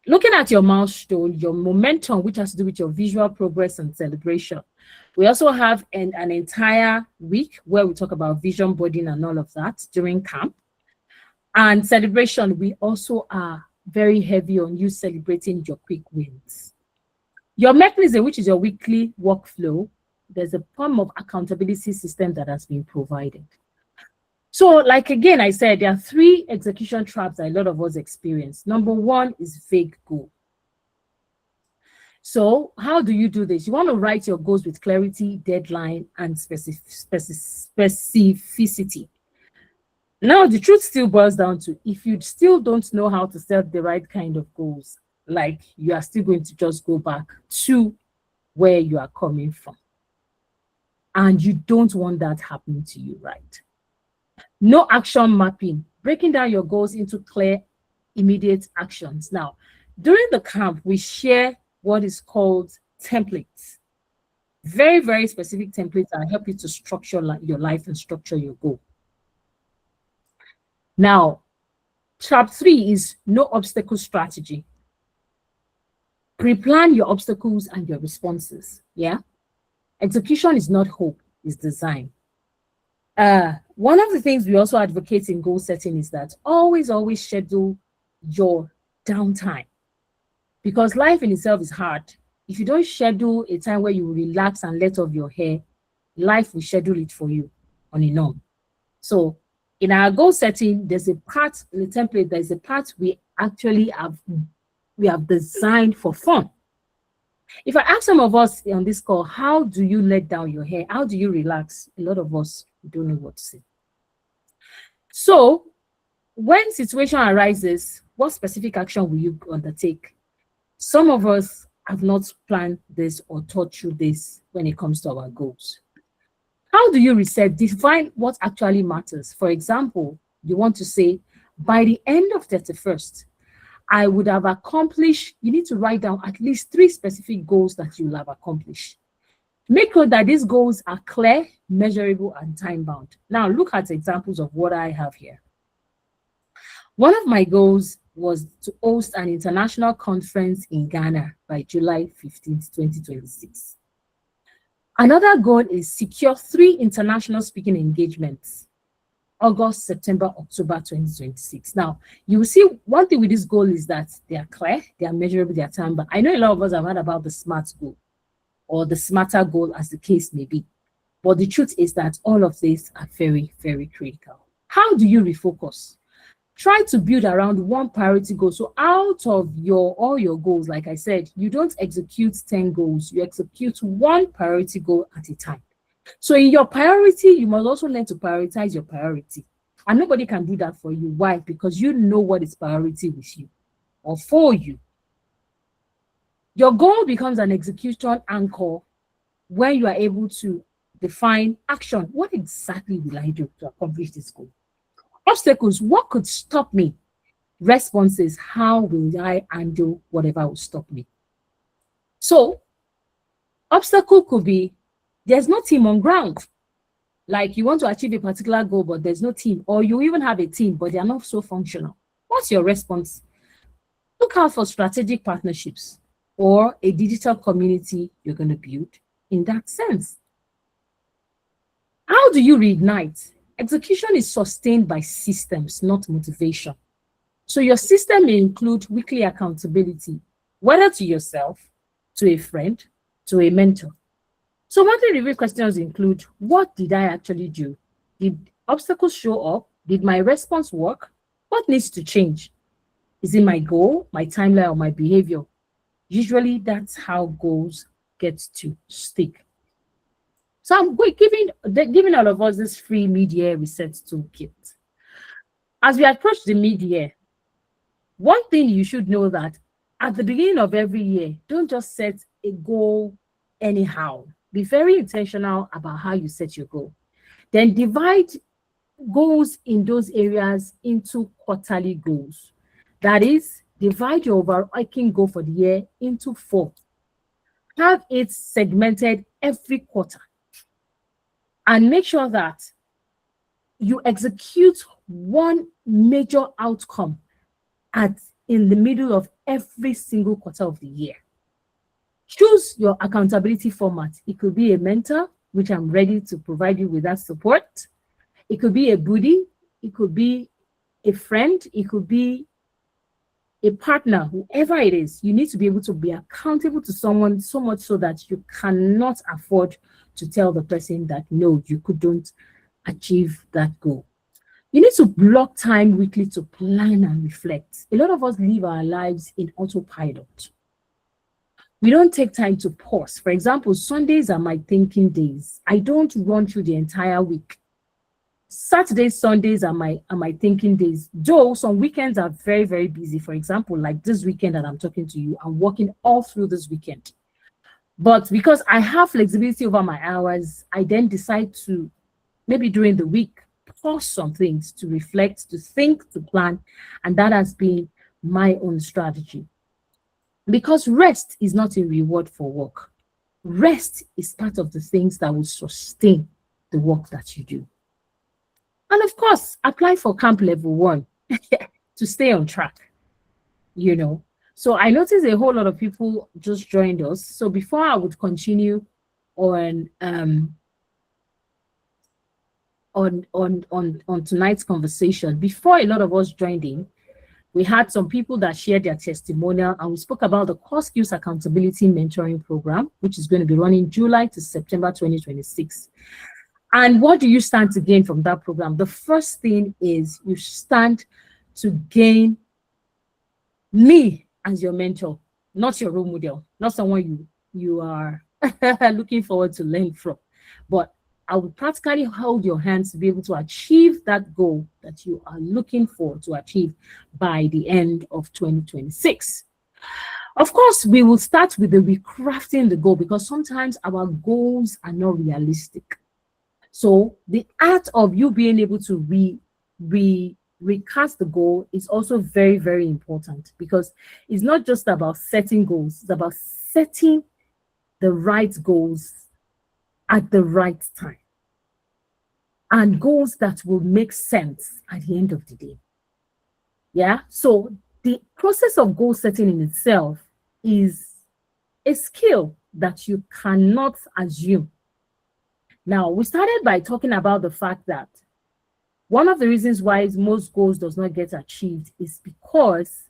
looking at your milestone, your momentum, which has to do with your visual progress and celebration. We also have an entire week where we talk about vision boarding and all of that during camp. And celebration, we also are very heavy on you celebrating your quick wins. Your mechanism, which is your weekly workflow, there's a form of accountability system that has been provided. So like again, I said, there are three execution traps that a lot of us experience. Number one is vague goal. So how do you do this? You want to write your goals with clarity, deadline, and specificity. Now, the truth still boils down to if you still don't know how to set the right kind of goals, like you are still going to just go back to where you are coming from. And you don't want that happening to you, right? No action mapping, breaking down your goals into clear, immediate actions. Now, during the camp, we share what is called templates. Very, very specific templates that help you to structure your life and structure your goal. Now, trap 3 is no obstacle strategy. Pre-plan your obstacles and your responses. Yeah. Execution is not hope, it's design. One of the things we also advocate in goal setting is that always schedule your downtime, because life in itself is hard. If you don't schedule a time where you relax and let off your hair, life will schedule it for you on its own. So in our goal setting, there's a part in the template, there's a part we actually have designed for fun. If I ask some of us on this call, how do you let down your hair? How do you relax? A lot of us don't know what to say. So when situation arises, what specific action will you undertake? Some of us have not planned this or thought through this when it comes to our goals. How do you reset? Define what actually matters. For example, you want to say, by the end of 31st, I would have accomplished, you need to write down at least 3 specific goals that you'll have accomplished. Make sure that these goals are clear, measurable, and time-bound. Now, look at examples of what I have here. One of my goals was to host an international conference in Ghana by July 15th, 2026. Another goal is secure 3 international speaking engagements, August, September, October 2026. Now, you will see one thing with this goal is that they are clear, they are measurable, they are time. But I know a lot of us have heard about the SMART goal or the smarter goal, as the case may be. But the truth is that all of these are very, very critical. How do you refocus? Try to build around one priority goal. So out of all your goals, like I said, you don't execute 10 goals, you execute one priority goal at a time. So in your priority, you must also learn to prioritize your priority. And nobody can do that for you. Why? Because you know what is priority with you or for you. Your goal becomes an execution anchor when you are able to define action. What exactly will I do to accomplish this goal? Obstacles, what could stop me? Responses, how will I handle whatever will stop me? So, obstacle could be there's no team on ground. Like you want to achieve a particular goal, but there's no team, or you even have a team, but they are not so functional. What's your response? Look out for strategic partnerships or a digital community you're going to build in that sense. How do you reignite? Execution is sustained by systems, not motivation. So your system may include weekly accountability, whether to yourself, to a friend, to a mentor. So monthly review questions include, what did I actually do? Did obstacles show up? Did my response work? What needs to change? Is it my goal, my timeline, or my behavior? Usually that's how goals get to stick. So I'm giving all of us this free mid-year reset toolkit. As we approach the mid-year, one thing you should know that at the beginning of every year, don't just set a goal anyhow. Be very intentional about how you set your goal. Then divide goals in those areas into quarterly goals. That is, divide your overarching goal for the year into 4. Have it segmented every quarter. And make sure that you execute one major outcome in the middle of every single quarter of the year. Choose your accountability format. It could be a mentor, which I'm ready to provide you with that support. It could be a buddy. It could be a friend. It could be a partner, whoever it is. You need to be able to be accountable to someone so much so that you cannot afford to tell the person that, no, you couldn't achieve that goal. You need to block time weekly to plan and reflect. A lot of us live our lives in autopilot. We don't take time to pause. For example, Sundays are my thinking days. I don't run through the entire week. Saturdays, Sundays are my thinking days. Though some weekends are very, very busy. For example, like this weekend that I'm talking to you, I'm working all through this weekend. But because I have flexibility over my hours, I then decide to, maybe during the week, pause some things to reflect, to think, to plan. And that has been my own strategy. Because rest is not a reward for work. Rest is part of the things that will sustain the work that you do. And of course, apply for camp level 1 to stay on track, So I noticed a whole lot of people just joined us. So before I would continue on tonight's conversation, before a lot of us joined in, we had some people that shared their testimonial, and we spoke about the Core Skills Accountability Mentoring Program, which is going to be running July to September 2026. And what do you stand to gain from that program? The first thing is you stand to gain me as your mentor, not your role model, not someone you are looking forward to learn from. But I will practically hold your hands to be able to achieve that goal that you are looking for to achieve by the end of 2026. Of course, we will start with the recrafting the goal because sometimes our goals are not realistic. So the art of you being able to recast the goal is also very, very important because it's not just about setting goals, it's about setting the right goals at the right time and goals that will make sense at the end of the day. Yeah. So the process of goal setting in itself is a skill that you cannot assume. Now, we started by talking about the fact that one of the reasons why most goals does not get achieved is because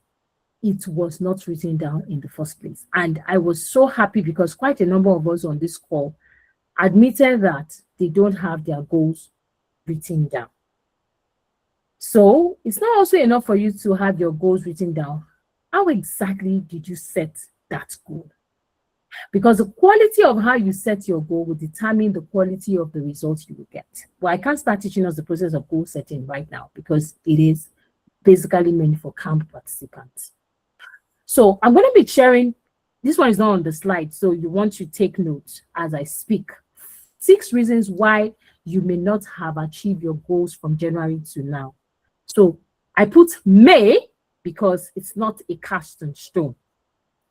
it was not written down in the first place. And I was so happy because quite a number of us on this call admitted that they don't have their goals written down. So it's not also enough for you to have your goals written down. How exactly did you set that goal? Because the quality of how you set your goal will determine the quality of the results you will get. Well, I can't start teaching us the process of goal setting right now because it is basically meant for camp participants. So I'm going to be sharing, this one is not on the slide, so you want to take notes as I speak. 6 reasons why you may not have achieved your goals from January to now. So I put may because it's not a cast in stone.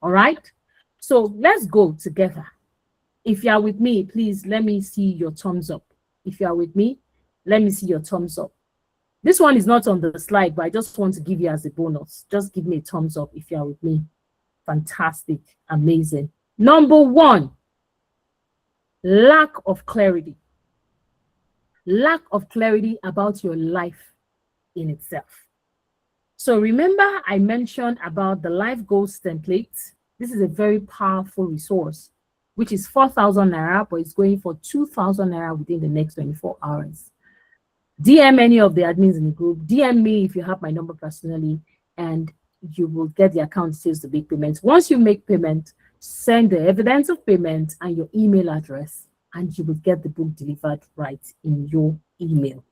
All right. So let's go together. If you are with me, please let me see your thumbs up. If you are with me, let me see your thumbs up. This one is not on the slide, but I just want to give you as a bonus. Just give me a thumbs up if you are with me. Fantastic. Amazing. Number 1, lack of clarity. Lack of clarity about your life in itself. So remember I mentioned about the life goals template. This is a very powerful resource, which is 4,000 Naira, but it's going for 2,000 Naira within the next 24 hours. DM any of the admins in the group. DM me if you have my number personally, and you will get the account details to make payments. Once you make payment, send the evidence of payment and your email address, and you will get the book delivered right in your email.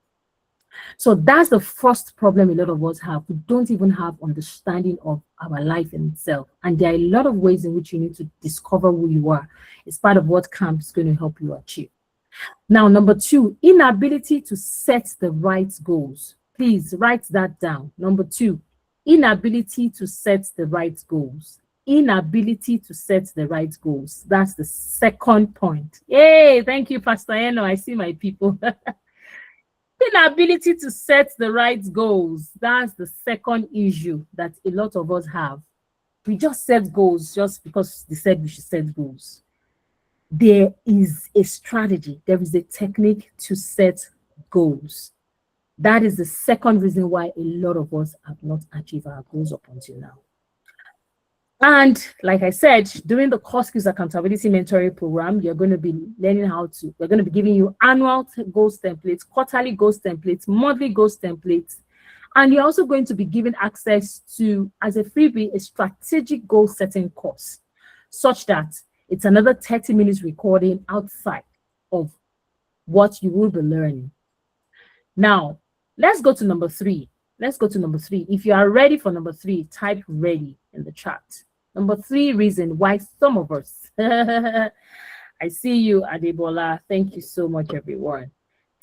So that's the first problem a lot of us have. We don't even have understanding of our life in itself. And there are a lot of ways in which you need to discover who you are. It's part of what camp is going to help you achieve. Now, number 2, inability to set the right goals. Please write that down. Number 2, inability to set the right goals. Inability to set the right goals. That's the second point. Yay, thank you, Pastor Eno. I see my people. Inability to set the right goals. That's the second issue that a lot of us have. We just set goals just because they said we should set goals. There is a strategy, there is a technique to set goals. That is the second reason why a lot of us have not achieved our goals up until now. And like I said, during the Core Skills Accountability Mentoring Program, you're going to be learning we're going to be giving you annual goals templates, quarterly goals templates, monthly goals templates, and you're also going to be given access to, as a freebie, a strategic goal setting course, such that it's another 30 minutes recording outside of what you will be learning. Now, let's go to number 3. Let's go to number 3. If you are ready for number 3, type ready in the chat. Number 3 reason why some of us, I see you, Adebola. Thank you so much, everyone.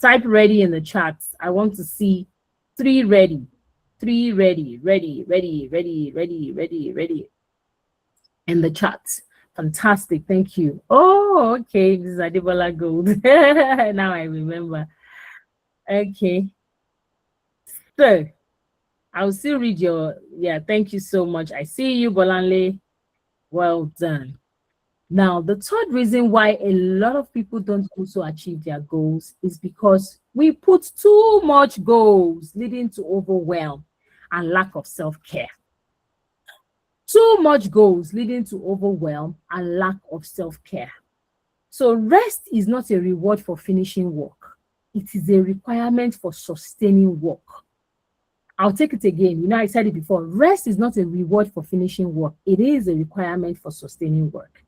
Type ready in the chat. I want to see 3 ready. 3 ready, ready, ready, ready, ready, ready, ready in the chat. Fantastic. Thank you. Oh, okay. This is Adebola Gold. Now I remember. Okay. So I'll still read your, thank you so much. I see you, Bolanle. Well done. Now, the third reason why a lot of people don't also achieve their goals is because we put too much goals, leading to overwhelm and lack of self-care. Too much goals leading to overwhelm and lack of self-care. So rest is not a reward for finishing work. It is a requirement for sustaining work. I'll take it again. You know, I said it before. Rest is not a reward for finishing work. It is a requirement for sustaining work.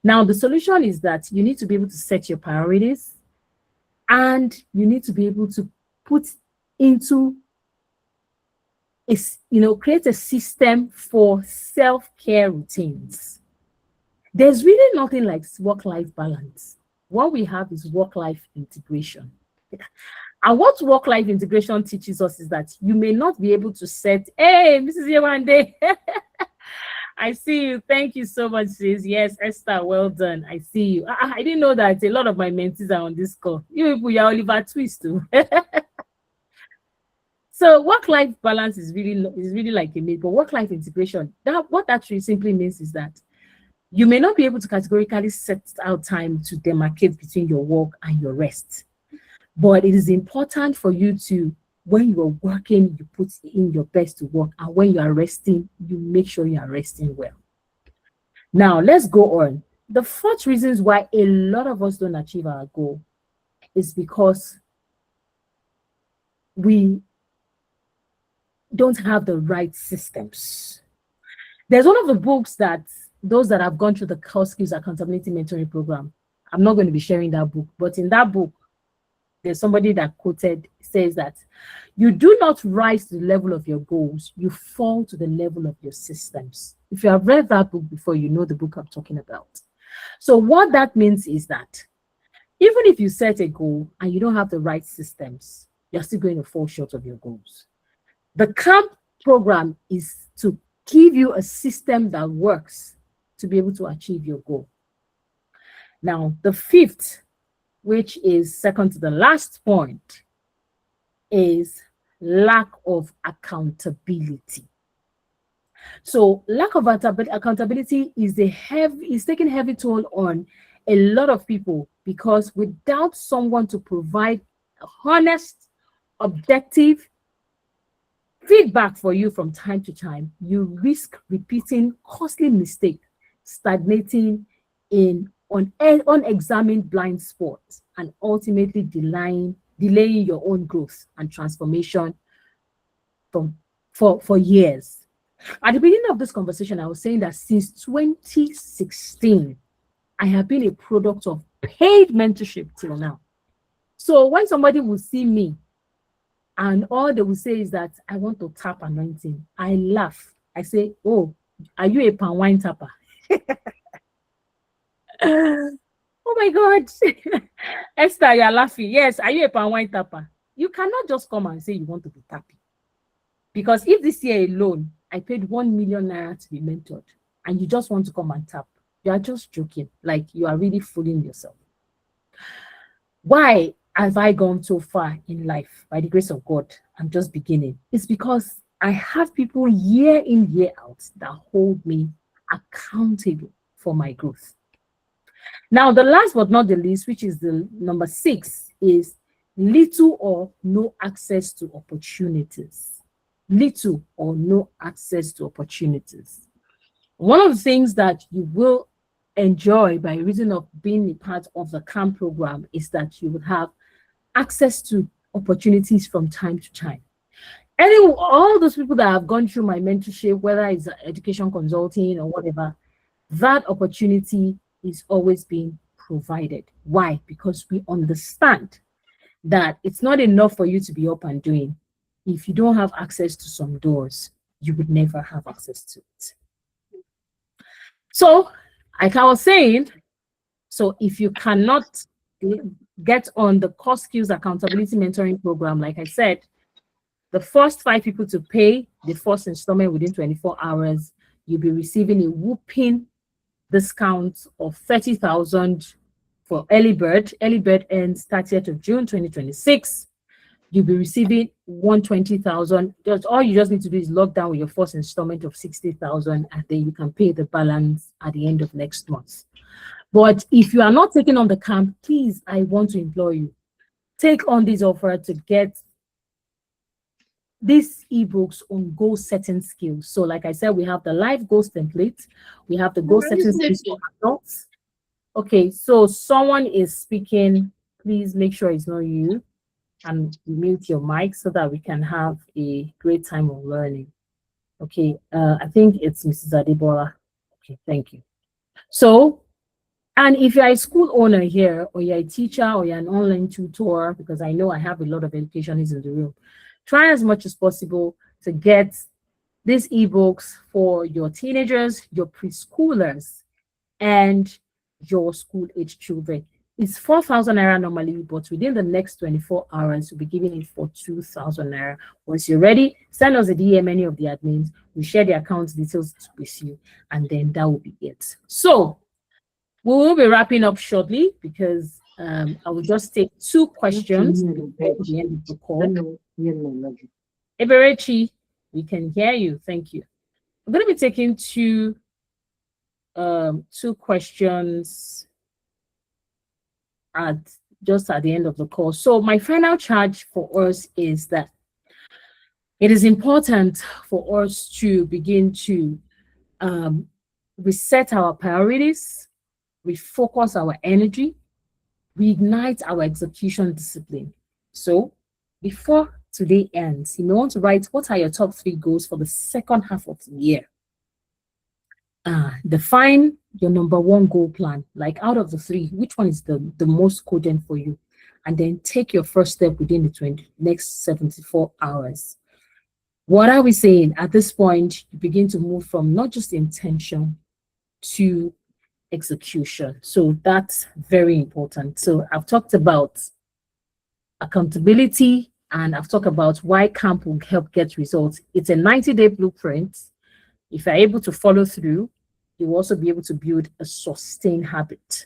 Now, the solution is that you need to be able to set your priorities, and you need to be able to put into create a system for self-care routines. There's really nothing like work-life balance. What we have is work-life integration. And what work-life integration teaches us is that you may not be able to set, hey, Mrs. Yewande, I see you. Thank you so much, sis. Yes, Esther, well done. I see you. I didn't know that a lot of my mentees are on this call. You people, you're Oliver Twist too. So work-life balance is really like a myth, but work-life integration, what that really simply means is that you may not be able to categorically set out time to demarcate between your work and your rest. But it is important for you to, when you're working, you put in your best to work. And when you are resting, you make sure you are resting well. Now, let's go on. The fourth reasons why a lot of us don't achieve our goal is because we don't have the right systems. There's one of the books that those that have gone through the Core Skills Accountability Mentoring Program, I'm not going to be sharing that book, but in that book, there's somebody that quoted, says that you do not rise to the level of your goals, you fall to the level of your systems. If you have read that book before, you know the book I'm talking about. So what that means is that even if you set a goal and you don't have the right systems, you're still going to fall short of your goals. The CAMP program is to give you a system that works to be able to achieve your goal. Now, the fifth, which is second to the last point, is lack of accountability. So lack of accountability is taking a heavy toll on a lot of people, because without someone to provide honest, objective feedback for you from time to time, you risk repeating costly mistakes, stagnating in unexamined blind spots, and ultimately delaying your own growth and transformation for years. At the beginning of this conversation, I was saying that since 2016, I have been a product of paid mentorship till now. So when somebody will see me and all they will say is that I want to tap anointing, I laugh. I say, oh, are you a pan wine tapper? Oh my God. Esther, you're laughing. Yes, are you a pan wine tapper? You cannot just come and say you want to be tapping. Because if this year alone, I paid 1 million naira to be mentored, and you just want to come and tap, you are just joking. Like, you are really fooling yourself. Why have I gone so far in life? By the grace of God, I'm just beginning. It's because I have people year in, year out that hold me accountable for my growth. Now, the last but not the least, which is the number 6, is little or no access to opportunities. Little or no access to opportunities. One of the things that you will enjoy by reason of being a part of the CAMP program is that you will have access to opportunities from time to time. All those people that have gone through my mentorship, whether it's education consulting or whatever, that opportunity is always being provided. Why? Because we understand that it's not enough for you to be up and doing. If you don't have access to some doors, you would never have access to it. So, like I was saying, so if you cannot get on the Core Skills Accountability Mentoring Program, like I said, the first 5 people to pay the first installment within 24 hours, you'll be receiving a whooping discount of 30,000 for early bird. Early bird ends 30th of June 2026. You'll be receiving 120,000. All you just need to do is log down with your first installment of 60,000, and then you can pay the balance at the end of next month. But if you are not taking on the camp, please, I want to implore you, take on this offer to get these ebooks on goal setting skills. So like I said, we have the live goals template, we have the goal setting skills for adults. Okay, so someone is speaking. Please make sure it's not you. and mute your mic so that we can have a great time of learning. Okay, I think it's Mrs. Adebola. Okay, thank you. So, and if you're a school owner here, or you're a teacher, or you're an online tutor, because I know I have a lot of educationists in the room, try as much as possible to get these ebooks for your teenagers, your preschoolers, and your school age children. It's 4,000 naira normally, but within the next 24 hours, we'll be giving it for 2,000 naira. Once you're ready, send us a DM, any of the admins. We share the account details with you, and then that will be it. So we will be wrapping up shortly because I will just take 2 questions before the end of the call. Eberechi, we can hear you. Thank you. I'm going to be taking 2 questions at just at the end of the call. So my final charge for us is that it is important for us to begin to reset our priorities, refocus our energy, reignite our execution discipline. So before today ends, you may want to write what are your top 3 goals for the second half of the year. Define your number 1 goal plan. Like out of the 3, which one is the most cogent for you? And then take your first step within the next 74 hours. What are we saying? At this point, you begin to move from not just intention to execution. So that's very important. So I've talked about accountability, and I've talked about why camp will help get results. It's a 90-day blueprint. If you're able to follow through, you will also be able to build a sustained habit.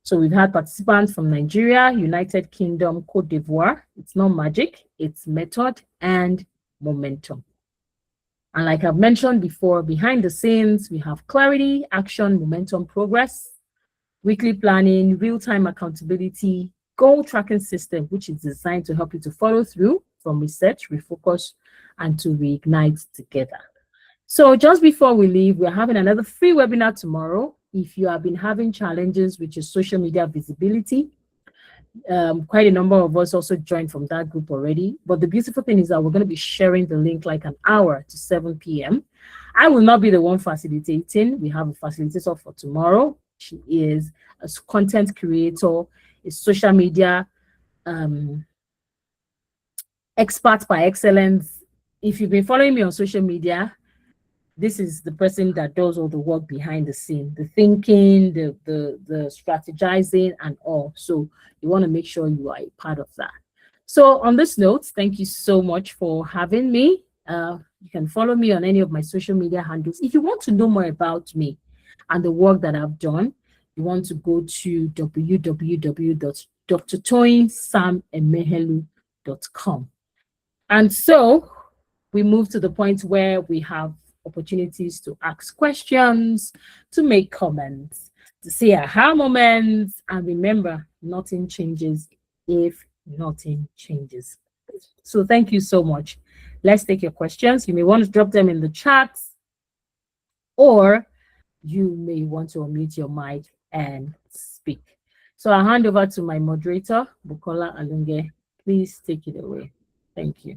So we've had participants from Nigeria, United Kingdom, Cote d'Ivoire. It's not magic, it's method and momentum. And like I've mentioned before, behind the scenes, we have clarity, action, momentum, progress, weekly planning, real-time accountability, goal tracking system, which is designed to help you to follow through from research, refocus, and to reignite together. So just before we leave, we're having another free webinar tomorrow. If you have been having challenges with your social media visibility, quite a number of us also joined from that group already. But the beautiful thing is that we're going to be sharing the link like an hour to 7 p.m. I will not be the one facilitating. We have a facilitator for tomorrow. She is a content creator, a social media expert by excellence. If you've been following me on social media, this is the person that does all the work behind the scene, the thinking, the strategizing and all. So you want to make sure you are a part of that. So on this note, thank you so much for having me. You can follow me on any of my social media handles. If you want to know more about me and the work that I've done, you want to go to www.drtoyinsamemehelu.com. And so we move to the point where we have opportunities to ask questions, to make comments, to say aha moments, and remember, nothing changes if nothing changes. So thank you so much. Let's take your questions. You may want to drop them in the chat, or you may want to unmute your mic and speak. So I'll hand over to my moderator, Bukola Alunge. Please take it away. Thank you.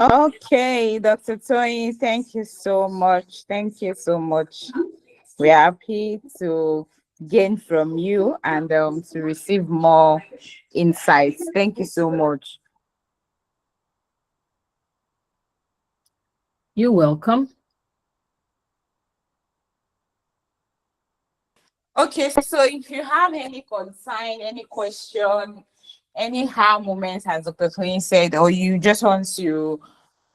Okay, Dr. Tony, thank you so much. Thank you so much. We're happy to gain from you and to receive more insights. Thank you so much. You're welcome. Okay, so if you have any concern, any question, any how moments, as Dr. Tony said, or you just want to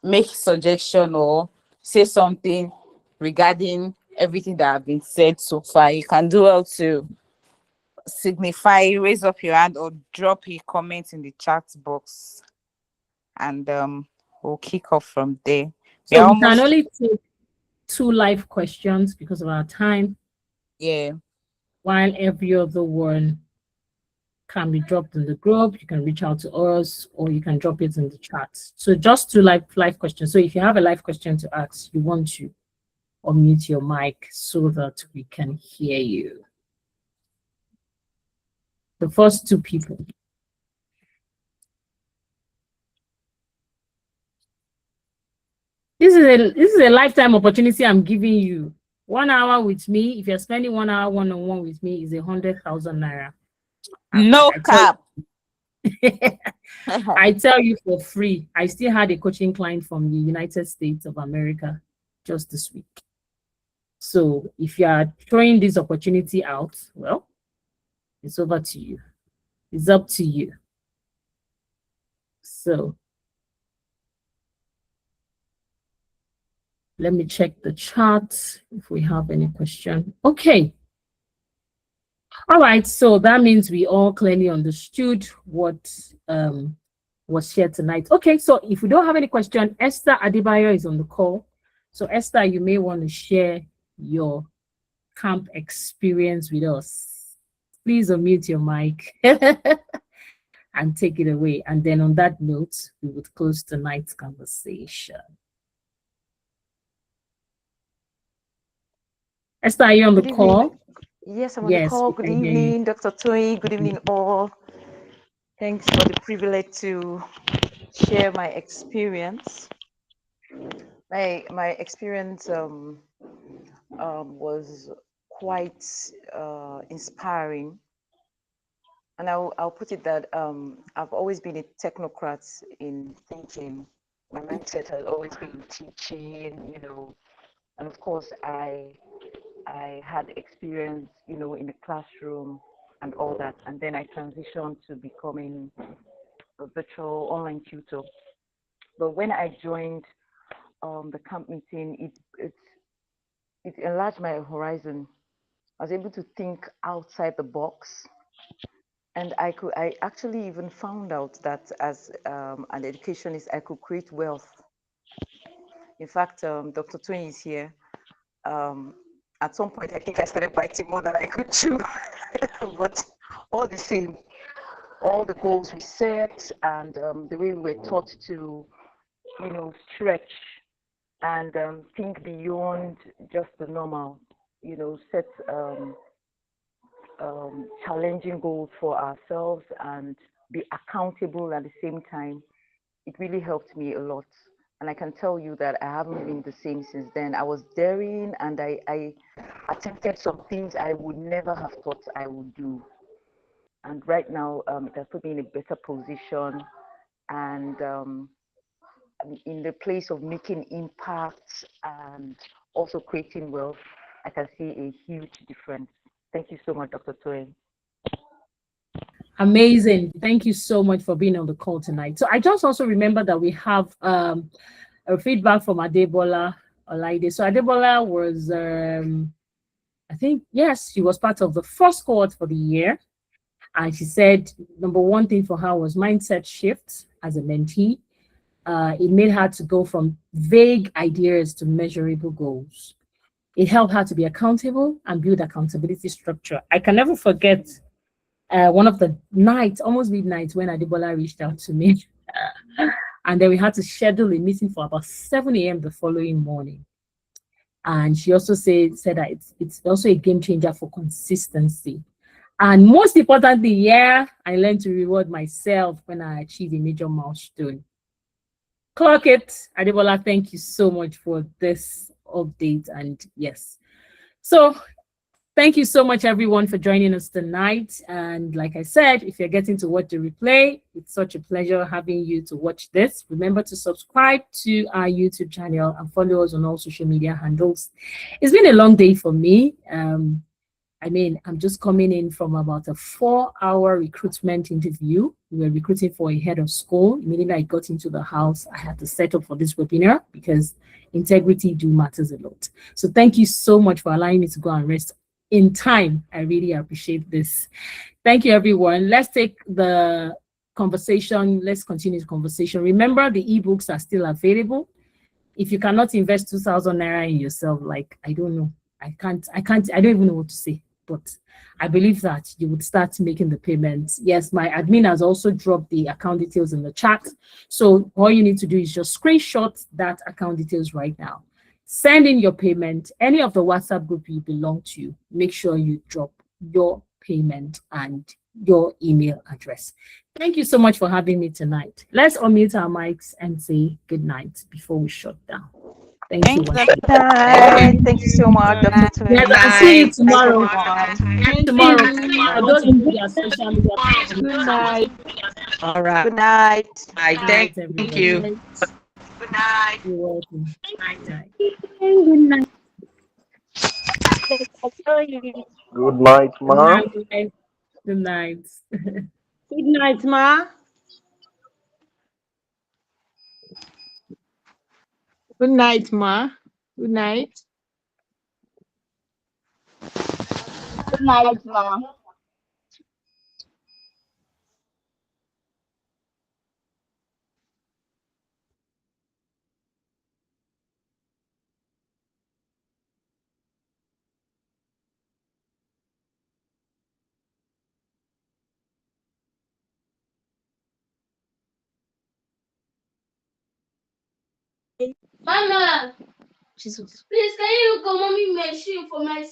make suggestion or say something regarding everything that have been said so far, you can do well to signify, raise up your hand, or drop a comment in the chat box, and we'll kick off from there. So we can only take 2 live questions because of our time. Yeah. While every other one can be dropped in the group, you can reach out to us, or you can drop it in the chat. So just 2 live questions. So if you have a live question to ask, you want to unmute your mic so that we can hear you. The first 2 people. this is a lifetime opportunity I'm giving you. 1 hour with me. If you're spending 1 hour one-on-one with me, is 100,000 naira. No I tell cap. I tell you for free. I still had a coaching client from the United States of America just this week. So if you are throwing this opportunity out, well, it's over to you. It's up to you. So let me check the chat if we have any question. Okay. All right. So that means we all clearly understood what was shared tonight. Okay. So if we don't have any question, Esther Adebayo is on the call. So Esther, you may want to share your camp experience with us. Please unmute your mic and take it away. And then on that note, we would close tonight's conversation. Esther, are you on the call? Yes, I'm on Yes, the call. we Good can hear you. evening, Dr. Toy. Good evening, all. Thanks for the privilege to share my experience. My experience was quite inspiring, and I'll put it that I've always been a technocrat in thinking. My mindset has always been teaching, and of course I had experience, in the classroom and all that, and then I transitioned to becoming a virtual online tutor. But when I joined the camp meeting, it enlarged my horizon. I was able to think outside the box, and I actually even found out that as an educationist, I could create wealth. In fact, Dr. Tony is here. At some point, I think I started biting more than I could chew, but all the same, all the goals we set and the way we were taught to, stretch and think beyond just the normal, set challenging goals for ourselves and be accountable at the same time. It really helped me a lot. And I can tell you that I haven't been the same since then. I was daring and I attempted some things I would never have thought I would do. And right now, it has put me in a better position and in the place of making impact and also creating wealth. I can see a huge difference. Thank you so much, Dr. Toyin. Amazing. Thank you so much for being on the call tonight. So I just also remember that we have a feedback from Adebola Olaide. So Adebola was, I think, yes, she was part of the first cohort for the year. And she said, number one thing for her was mindset shift as a mentee. It made her to go from vague ideas to measurable goals. It helped her to be accountable and build accountability structure. I can never forget one of the nights, almost midnight, when Adebola reached out to me. And then we had to schedule a meeting for about 7 a.m. the following morning. And she also said that it's also a game changer for consistency. And most importantly, yeah, I learned to reward myself when I achieve a major milestone. Clock it. Adebola, thank you so much for this update. And yes, so thank you so much, everyone, for joining us tonight. And like I said, if you're getting to watch the replay, it's such a pleasure having you to watch this. Remember to subscribe to our YouTube channel and follow us on all social media handles. It's been a long day for me. I'm just coming in from about a 4-hour recruitment interview. We were recruiting for a head of school. Immediately I got into the house, I had to set up for this webinar because integrity matters a lot. So thank you so much for allowing me to go and rest in time. I really appreciate this. Thank you, everyone. Let's take the conversation. Let's continue the conversation. Remember, the ebooks are still available. If you cannot invest 2,000 naira in yourself, like, I don't know. I don't even know what to say. But I believe that you would start making the payments. Yes, my admin has also dropped the account details in the chat. So all you need to do is just screenshot that account details right now. Send in your payment. Any of the WhatsApp group you belong to, make sure you drop your payment and your email address. Thank you so much for having me tonight. Let's unmute our mics and say good night before we shut down. Thank you. Thank you, Wonderful. Dr. Night. Thank you so much, Dr. Yes, Tony. I'll see you Night, tomorrow. everyone. Tomorrow. All For right. those who do their social media. Good night. All right. Good night. Good night, Thank everybody. you. You're welcome. Night. Good night, Good ma. night. Good night. Good night, ma. Good night, ma. Good night. Good night, mom. Mama, Jesus. Please, can you look at mommy machine for my